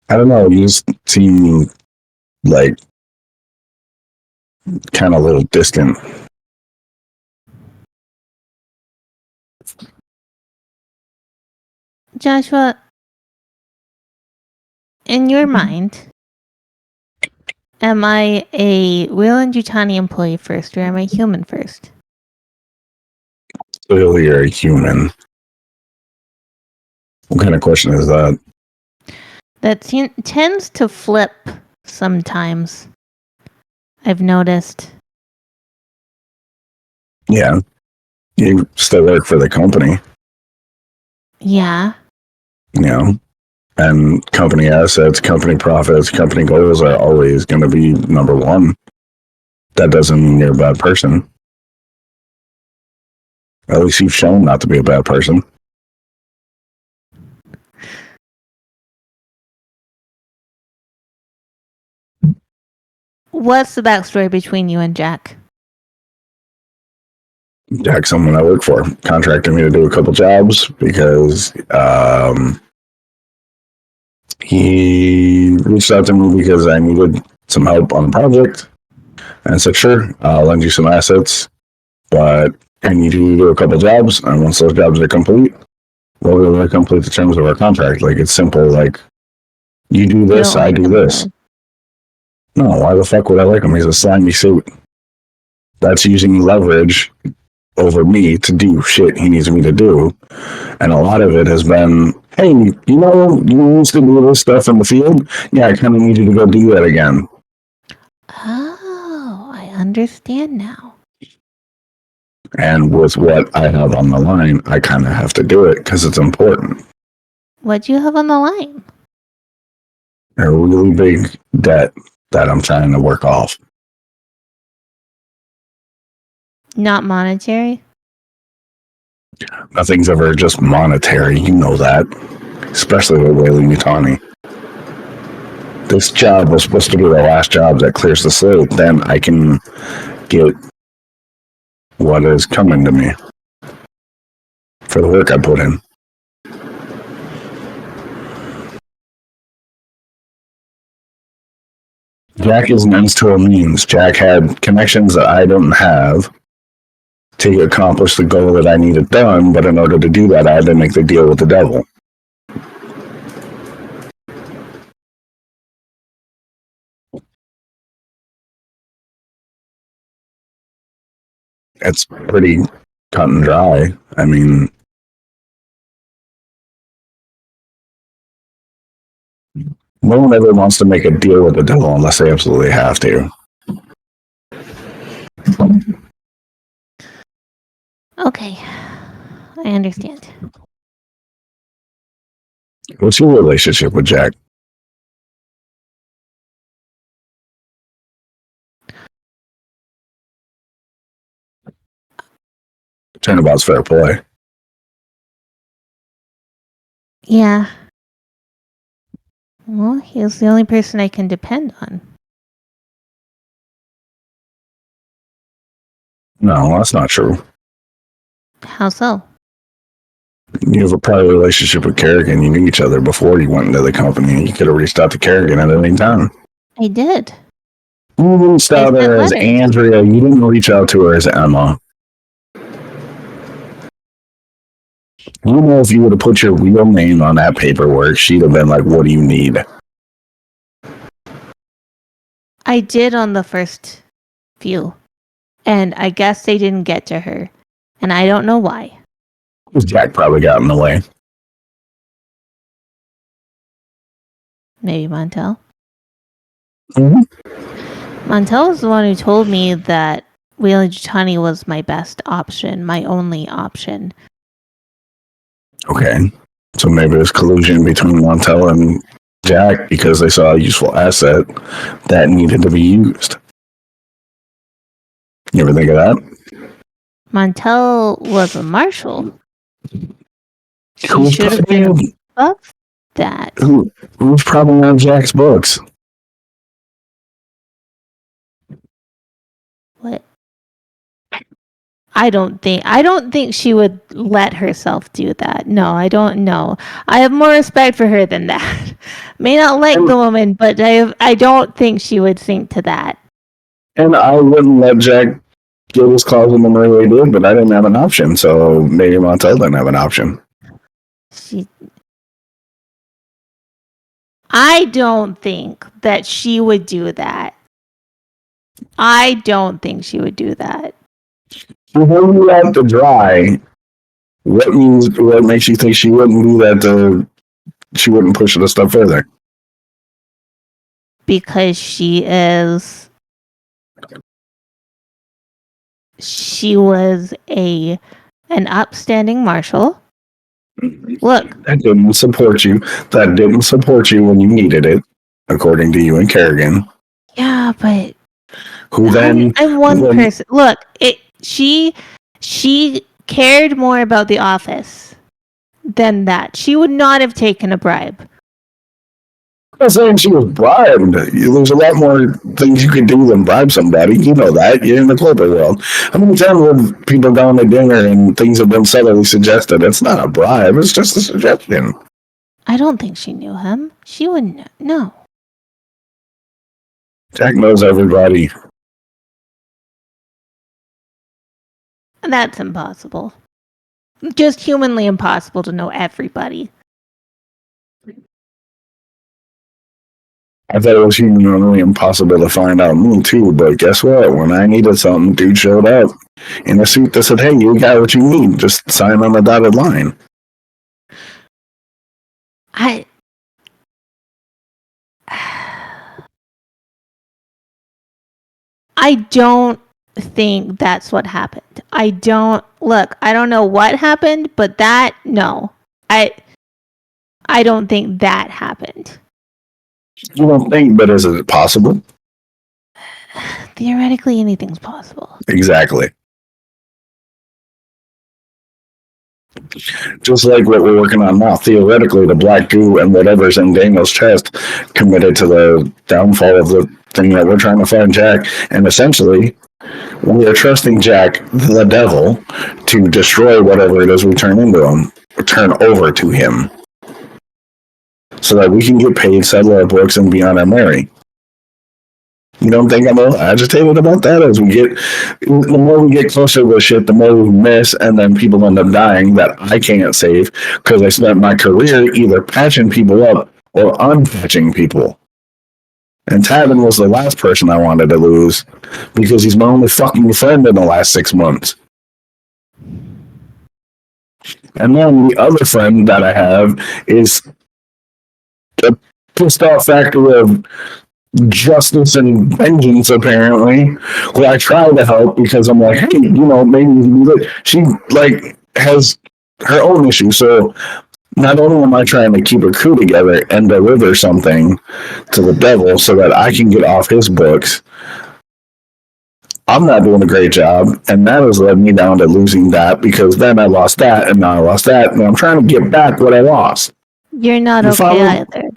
I don't know, you just seem like kind of a little distant. Joshua, in your mind, am I a Wayland Yutani employee first or am I human first? Clearly, you're a human. What kind of question is that? That tends to flip sometimes. I've noticed. Yeah. You still work for the company, Yeah. you know, and company assets, company profits, company goals are always going to be number one. That doesn't mean you're a bad person. At least you've shown not to be a bad person. What's the backstory between you and Jack? Jack's someone I work for, contracted me to do a couple jobs because he reached out to me because I needed some help on a project. And I said, sure, I'll lend you some assets, but I need you to do a couple jobs. And once those jobs are complete, well, we're going to complete the terms of our contract. Like, it's simple. Like, you do this, You don't I like do him, this. though. No, why the fuck would I like him? He's a slimy suit. That's using leverage over me to do shit he needs me to do. And a lot of it has been, hey, you know, you used to do this stuff in the field? Yeah, I kind of need you to go do that again. Oh, I understand now. And with what I have on the line, I kind of have to do it because it's important. What do you have on the line? A really big debt that I'm trying to work off. Not monetary? Nothing's ever just monetary, you know that. Especially with Wayland Yutani. This job was supposed to be the last job that clears the slate. Then I can get what is coming to me for the work I put in. Jack is an ends to a means. Jack had connections that I don't have to accomplish the goal that I needed done, but in order to do that, I had to make the deal with the devil. It's pretty cut and dry. I mean, no one ever wants to make a deal with the devil unless they absolutely have to. Okay. I understand. What's your relationship with Jack? Turnabout's fair play. Yeah. Well, he's the only person I can depend on. No, that's not true. How so? You have a prior relationship with Carrigan. You knew each other before you went into the company. You could have reached out to Carrigan at any time. I did. You reached I out to sent her as letters. Andrea. You didn't reach out to her as Emma. You know, if you would have put your real name on that paperwork, she'd have been like, what do you need? I did on the first few. And I guess they didn't get to her. And I don't know why. Jack probably got in the way. Maybe Montel. Mm-hmm. Montel was the one who told me that Wayland Yutani was my best option, my only option. Okay. So maybe there's collusion between Montel and Jack because they saw a useful asset that needed to be used. You ever think of that? Montel was a marshal. She Who's should have probably, been above that. who's probably on Jack's books? What? I don't think she would let herself do that. No, I don't know. I have more respect for her than that. May not like the woman, but I don't think she would sink to that. And I wouldn't let Jack get his claws in the way he did, but I didn't have an option, so maybe Montel didn't have an option. She I don't think that she would do that. I don't think she would do that. When you out to dry, what makes you think she wouldn't do that? She wouldn't push it a step further. Because she was an upstanding marshal. Look, That didn't support you. That didn't support you when you needed it, according to you and Carrigan. yeah, but Who then? I'm one when- person. Look, she cared more about the office than that. She would not have taken a bribe. I'm not saying she was bribed. There's a lot more things you can do than bribe somebody. You know that. You're in the corporate world. How many times have people gone to dinner and things have been subtly suggested? It's not a bribe. It's just a suggestion. I don't think she knew him. She wouldn't. No. Jack knows everybody. That's impossible. Just humanly impossible to know everybody. I thought it was humanly impossible to find out me too, but guess what? When I needed something, dude showed up in a suit that said, "Hey, you got what you need. Just sign on the dotted line." I don't think that's what happened. I don't know what happened, but no. I don't think that happened. You don't think, but is it possible? Theoretically, anything's possible. Exactly. Just like what we're working on now, theoretically, the black goo and whatever's in Daniel's chest committed to the downfall of the thing that we're trying to find Jack. And essentially, we are trusting Jack, the devil, to destroy whatever it is we turn into him, or turn over to him, so that we can get paid, settle our books, and be on our merry. You don't think I'm a little agitated about that? The more we get closer to this shit, the more we miss, and then people end up dying that I can't save because I spent my career either patching people up or unpatching people. And Tavin was the last person I wanted to lose because he's my only fucking friend in the last 6 months. And then the other friend that I have is a pissed off factor of justice and vengeance, apparently, who I try to help because I'm like, hey, maybe she has her own issues. So not only am I trying to keep a crew together and deliver something to the devil so that I can get off his books, I'm not doing a great job, and that has led me down to losing that because then I lost that, and now I lost that, and I'm trying to get back what I lost. You're not okay either.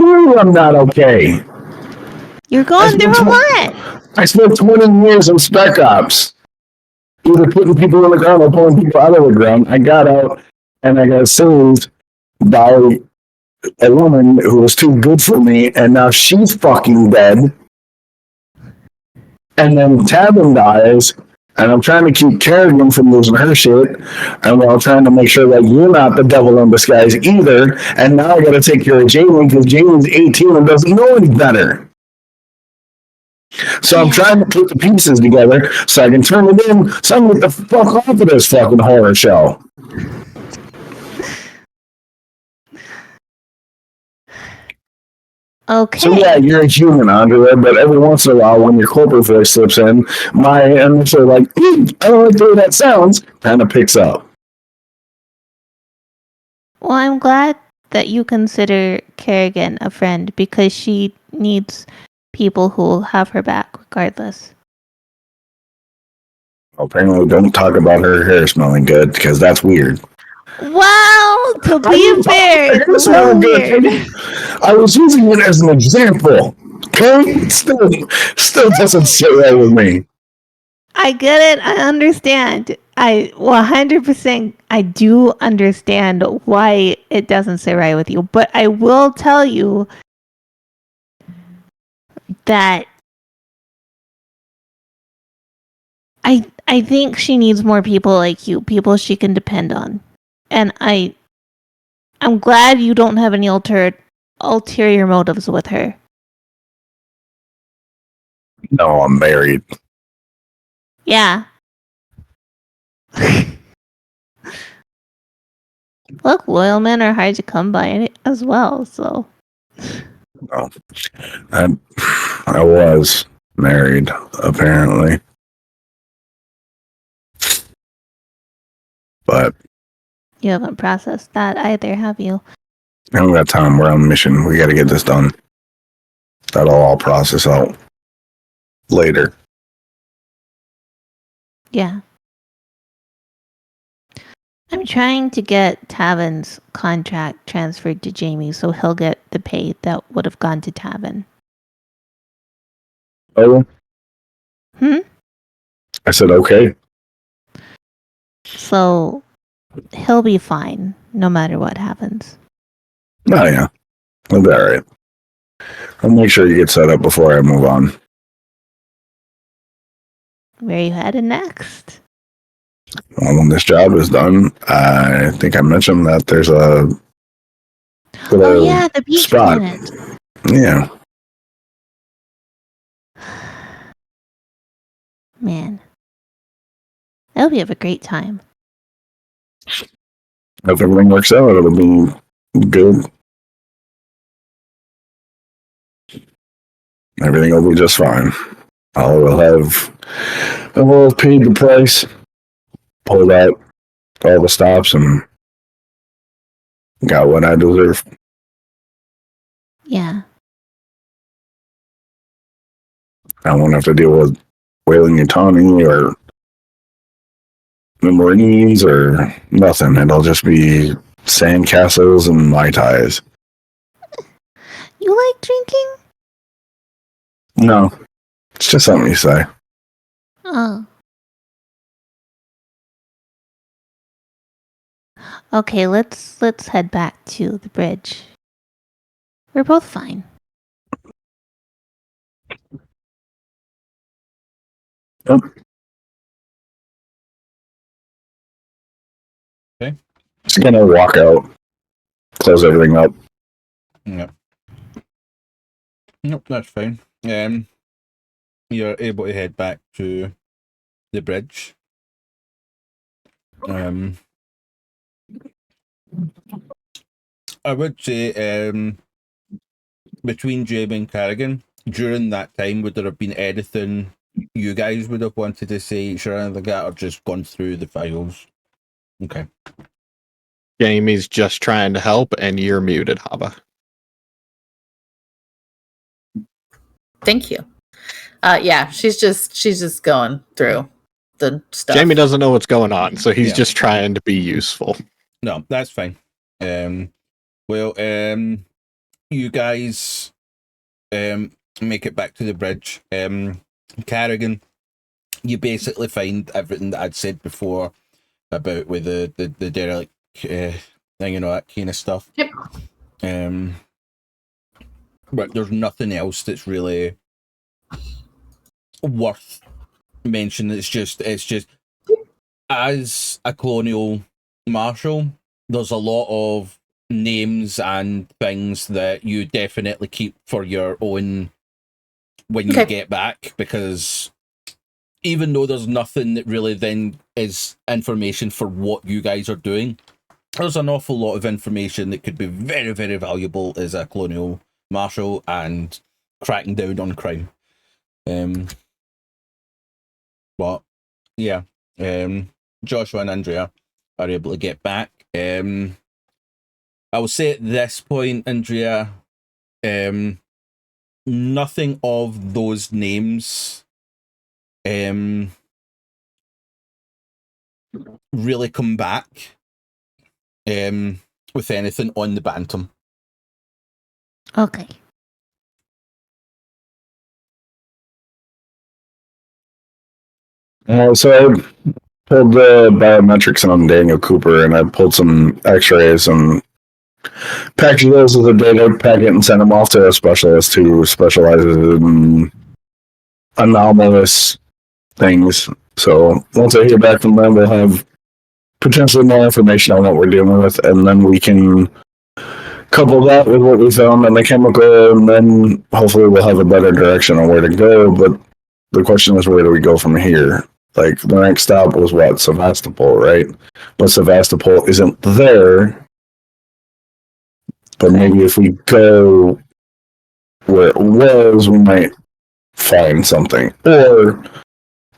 I'm not okay. You're going through a lot. I spent 20 years in Spec Ops, either putting people on the ground or pulling people out of the ground. I got out, and I got saved by a woman who was too good for me, and now she's fucking dead. And then Tavin dies, and I'm trying to keep Carrigan from losing her shit, and while trying to make sure that you're not the devil in disguise either. And now I got to take care of Jalen because Jalen's 18 and doesn't know any better. So I'm trying to put the pieces together so I can turn it in so I can get the fuck off of this fucking horror show. Okay. So yeah, you're a human, Andrea, but every once in a while when your corporate voice slips in, my initial I don't like the way that sounds, kind of picks up. Well, I'm glad that you consider Carrigan a friend because she needs people who will have her back regardless. Apparently, don't talk about her hair smelling good because that's weird. Well, to be fair, it's a little weird. I was using it as an example. Okay, it still doesn't sit right with me. I get it. I understand. I 100%. I do understand why it doesn't sit right with you. But I will tell you that I think she needs more people like you, people she can depend on. And I'm glad you don't have any ulterior ulterior motives with her. No, I'm married. Yeah. Look, loyal men are hard to come by as well, so. No. I was married, apparently. But You haven't processed that either, have you? I don't got time. We're on a mission. We got to get this done. That'll all process out later. Yeah. I'm trying to get Tavin's contract transferred to Jamie so he'll get the pay that would have gone to Tavin. Oh, Hmm? I said okay. So he'll be fine no matter what happens. Oh, yeah. We'll be all right. I'll make sure you get set up before I move on. Where are you headed next? Well, when this job is done, I think I mentioned that there's a Oh yeah, the beach spot. planet. Yeah. Man. I hope you have a great time. If everything works out, it'll be good. Everything will be just fine. I will have paid the price, pulled out all the stops, and got what I deserve. Yeah. I won't have to deal with Whaling Yutani or the Marines or nothing. It'll just be sandcastles and Mai Tais. You like drinking? No, it's just something you say. Oh. Okay, let's head back to the bridge. We're both fine. Yep. Okay. Just gonna walk out, close everything up. Yep. Nope, that's fine. You're able to head back to the bridge. I would say, between Jamie and Carrigan, during that time, would there have been anything you guys would have wanted to say, sure, anything like that, or just gone through the files? Okay. Jamie's just trying to help, and you're muted, Haba. Thank you. Yeah, she's just going through the stuff. Jamie doesn't know what's going on, so he's Yeah. just trying to be useful. No, that's fine. You guys make it back to the bridge. Carrigan, you basically find everything that I'd said before about with the derelict thing and all that kind of stuff. Yep. But there's nothing else that's really worth mentioning. It's just as a colonial marshal, there's a lot of names and things that you definitely keep for your own when you get back, because even though there's nothing that really then is information for what you guys are doing, there's an awful lot of information that could be very, very valuable as a colonial marshal and cracking down on crime. But yeah, Joshua and Andrea are able to get back. I will say at this point, Andrea, nothing of those names really come back with anything on the Bantam. Okay. So I pulled the biometrics on Daniel Cooper, and I pulled some X-rays and packaged those with a data packet and sent them off to a specialist who specializes in anomalous things. So once I hear back from them, we'll have potentially more information on what we're dealing with, and then we can couple that with what we found on the chemical, and then hopefully we'll have a better direction on where to go. But the question is, where do we go from here? Like, the next stop was what? Sevastopol, right? But Sevastopol isn't there. But maybe if we go where it was, we might find something. Or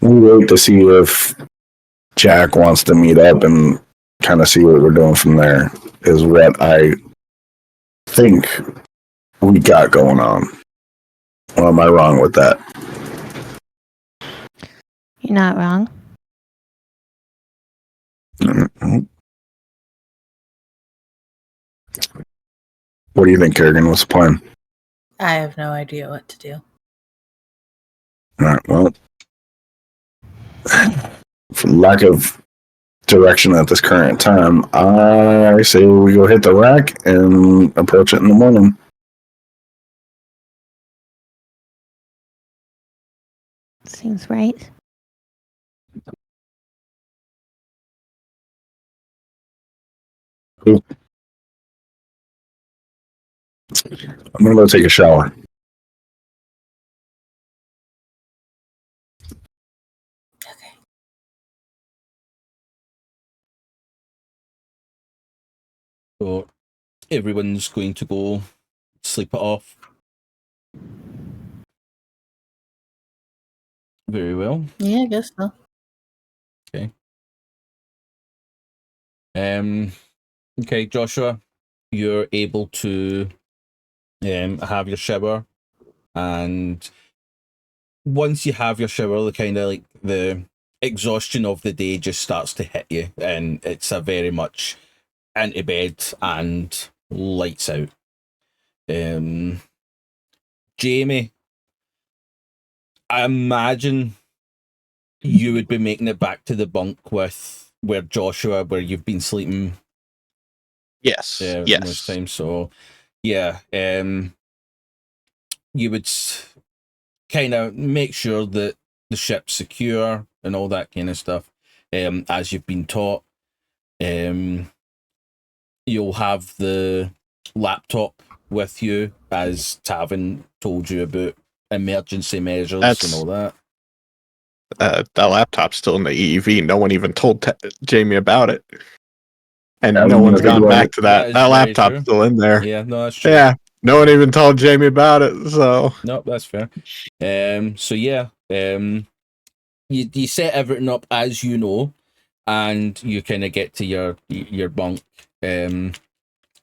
we wait to see if Jack wants to meet up and kind of see what we're doing from there, is what I think we got going on. Or am I wrong with that? You're not wrong. What do you think, Carrigan? What's the plan? I have no idea what to do. All right, well, for lack of direction at this current time, I say we go hit the rack and approach it in the morning. Seems right. Cool. I'm gonna go take a shower. Okay. So everyone's going to go sleep it off. Very well. Yeah, I guess so. Okay, Joshua, you're able to have your shower, and once you have your shower, the kind of like the exhaustion of the day just starts to hit you, and it's a very much into bed and lights out. Jamie, I imagine you would be making it back to the bunk with where Joshua, where you've been sleeping. Yes. Most Yes. times. So yeah, you would kind of make sure that the ship's secure and all that kind of stuff, as you've been taught. You'll have the laptop with you, as Tavin told you about emergency measures and all that. That laptop's still in the EEV. No one even told Jamie about it. And Yeah, no we one's never gone do back it. to That that. is That very laptop's true. still in there. Yeah, no, that's true. Yeah. No one even told Jamie about it, so No, that's fair. So yeah, you set everything up as you know, and you kind of get to your bunk.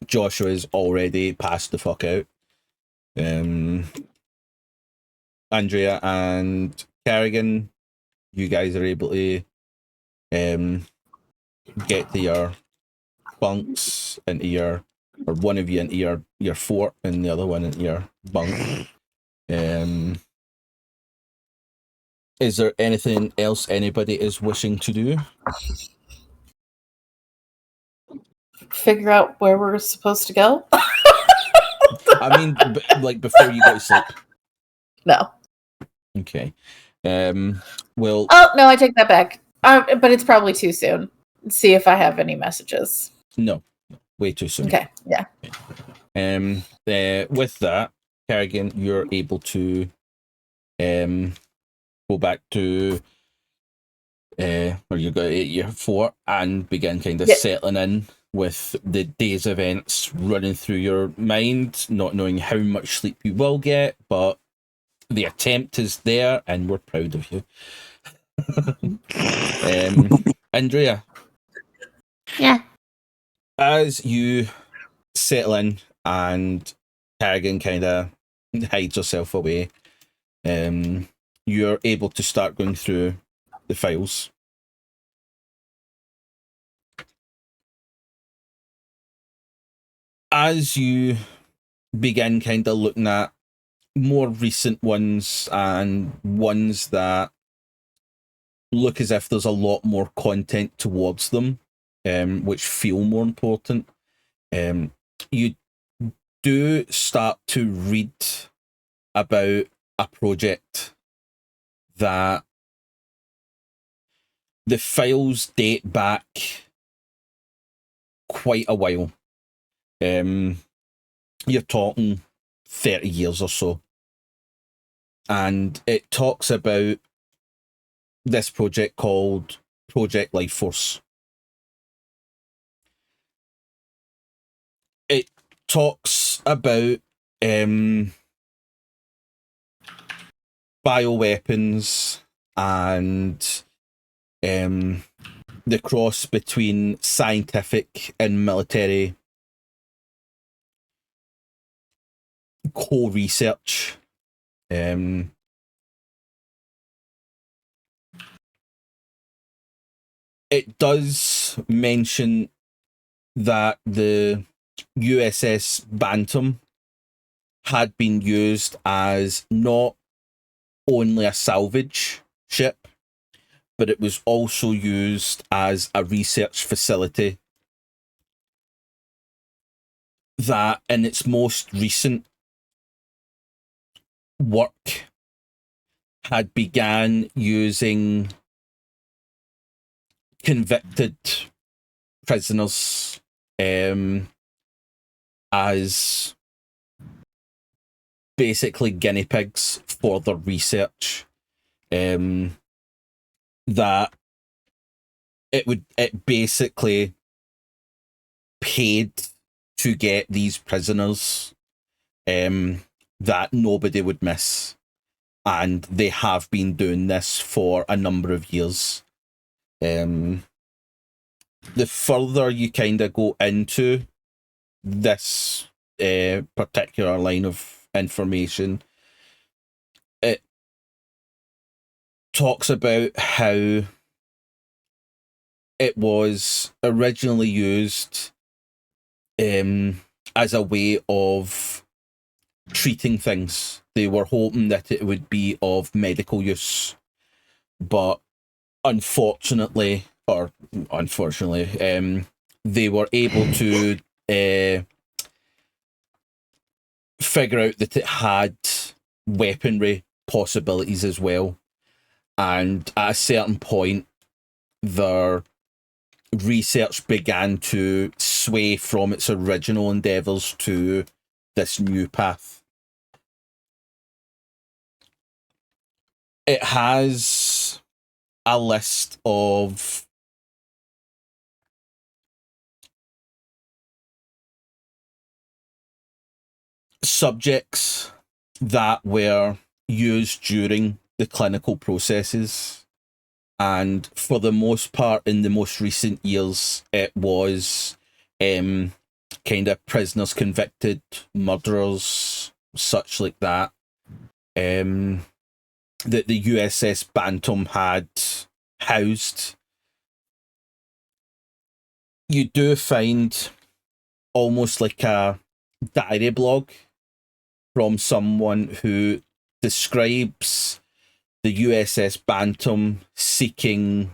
Joshua's already passed the fuck out. Andrea and Carrigan, you guys are able to get to your bunks into your, or one of you into your fort and the other one into your bunk. Is there anything else anybody is wishing to do? Figure out where we're supposed to go? I mean, like before you go to sleep. No. Okay. Well. Oh, no, I take that back. But it's probably too soon. See if I have any messages. No. Way too soon. Okay, yeah. With that, Carrigan, you're able to go back to where you go at your fort and begin kind of settling in with the day's events running through your mind, not knowing how much sleep you will get, but the attempt is there and we're proud of you. Andrea. Yeah. As you settle in and Carrigan kind of hides herself away, you're able to start going through the files. As you begin kind of looking at more recent ones and ones that look as if there's a lot more content towards them, which feel more important, you do start to read about a project that the files date back quite a while. you're talking 30 years or so. And it talks about this project called Project Life Force. It talks about bioweapons and the cross between scientific and military co-research. It does mention that the USS Bantam had been used as not only a salvage ship, but it was also used as a research facility that in its most recent work had began using convicted prisoners as basically guinea pigs for their research. That it basically paid to get these prisoners that nobody would miss, and they have been doing this for a number of years. The further you kind of go into this particular line of information, it talks about how it was originally used as a way of treating things. They were hoping that it would be of medical use, but unfortunately, they were able to figure out that it had weaponry possibilities as well. And at a certain point, their research began to sway from its original endeavours to this new path. It has a list of subjects that were used during the clinical processes, and for the most part in the most recent years it was kind of prisoners convicted, murderers, such like that, that the USS Bantam had housed. You do find almost like a diary blog from someone who describes the USS Bantam seeking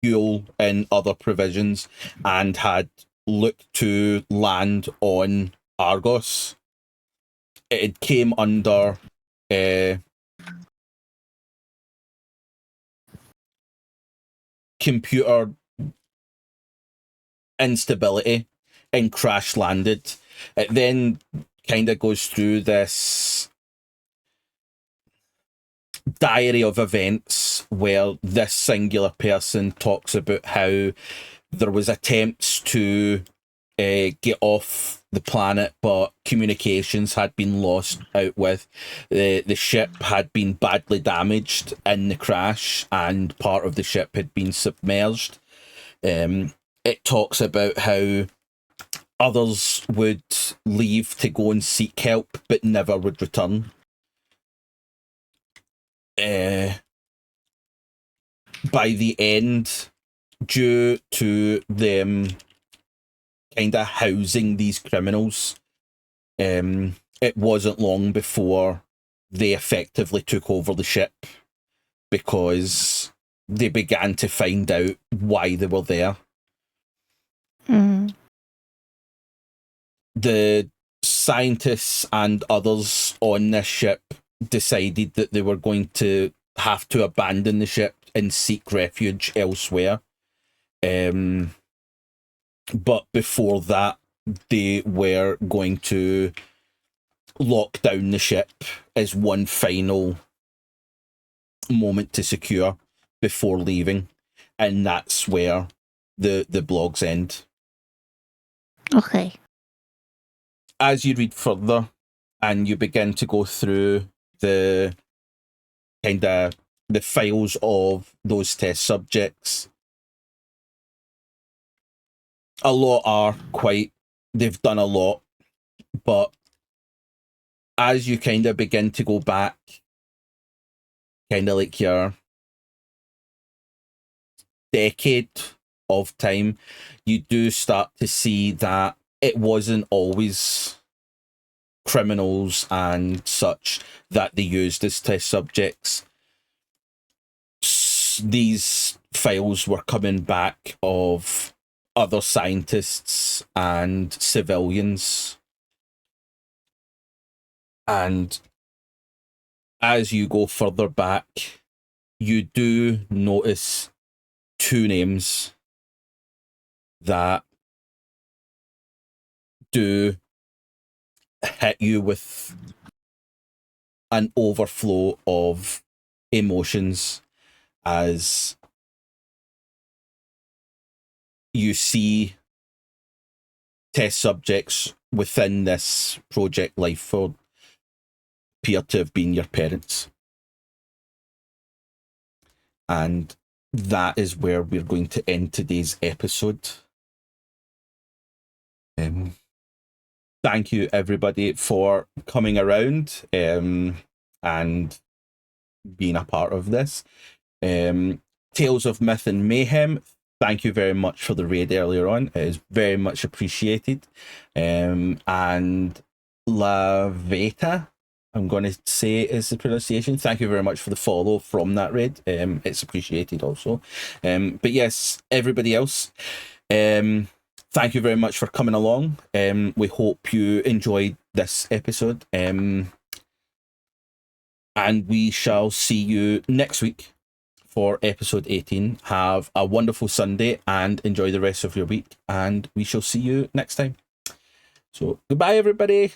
fuel and other provisions and had looked to land on Argos. It came under computer instability and crash landed. It then kind of goes through this diary of events where this singular person talks about how there was attempts to get off the planet, but communications had been lost out with. The ship had been badly damaged in the crash and part of the ship had been submerged. It talks about how others would leave to go and seek help but never would return. By the end, due to them kind of housing these criminals, it wasn't long before they effectively took over the ship because they began to find out why they were there. Mm. The scientists and others on this ship decided that they were going to have to abandon the ship and seek refuge elsewhere. But before that, they were going to lock down the ship as one final moment to secure before leaving. And that's where the blogs end. Okay. As you read further and you begin to go through the kind of the files of those test subjects, a lot are they've done a lot, but as you kind of begin to go back, kind of like your decade of time, you do start to see that it wasn't always criminals and such that they used as test subjects. These files were coming back of other scientists and civilians. And as you go further back, you do notice two names that do hit you with an overflow of emotions as you see test subjects within this Project Lifeford appear to have been your parents. And that is where we're going to end today's episode. Thank you, everybody, for coming around and being a part of this. Tales of Myth and Mayhem, thank you very much for the raid earlier on. It is very much appreciated. And La Veta, I'm going to say is the pronunciation. Thank you very much for the follow from that raid. It's appreciated also. But yes, everybody else, thank you very much for coming along. We hope you enjoyed this episode. And we shall see you next week for episode 18. Have a wonderful Sunday and enjoy the rest of your week. And we shall see you next time. So goodbye, everybody.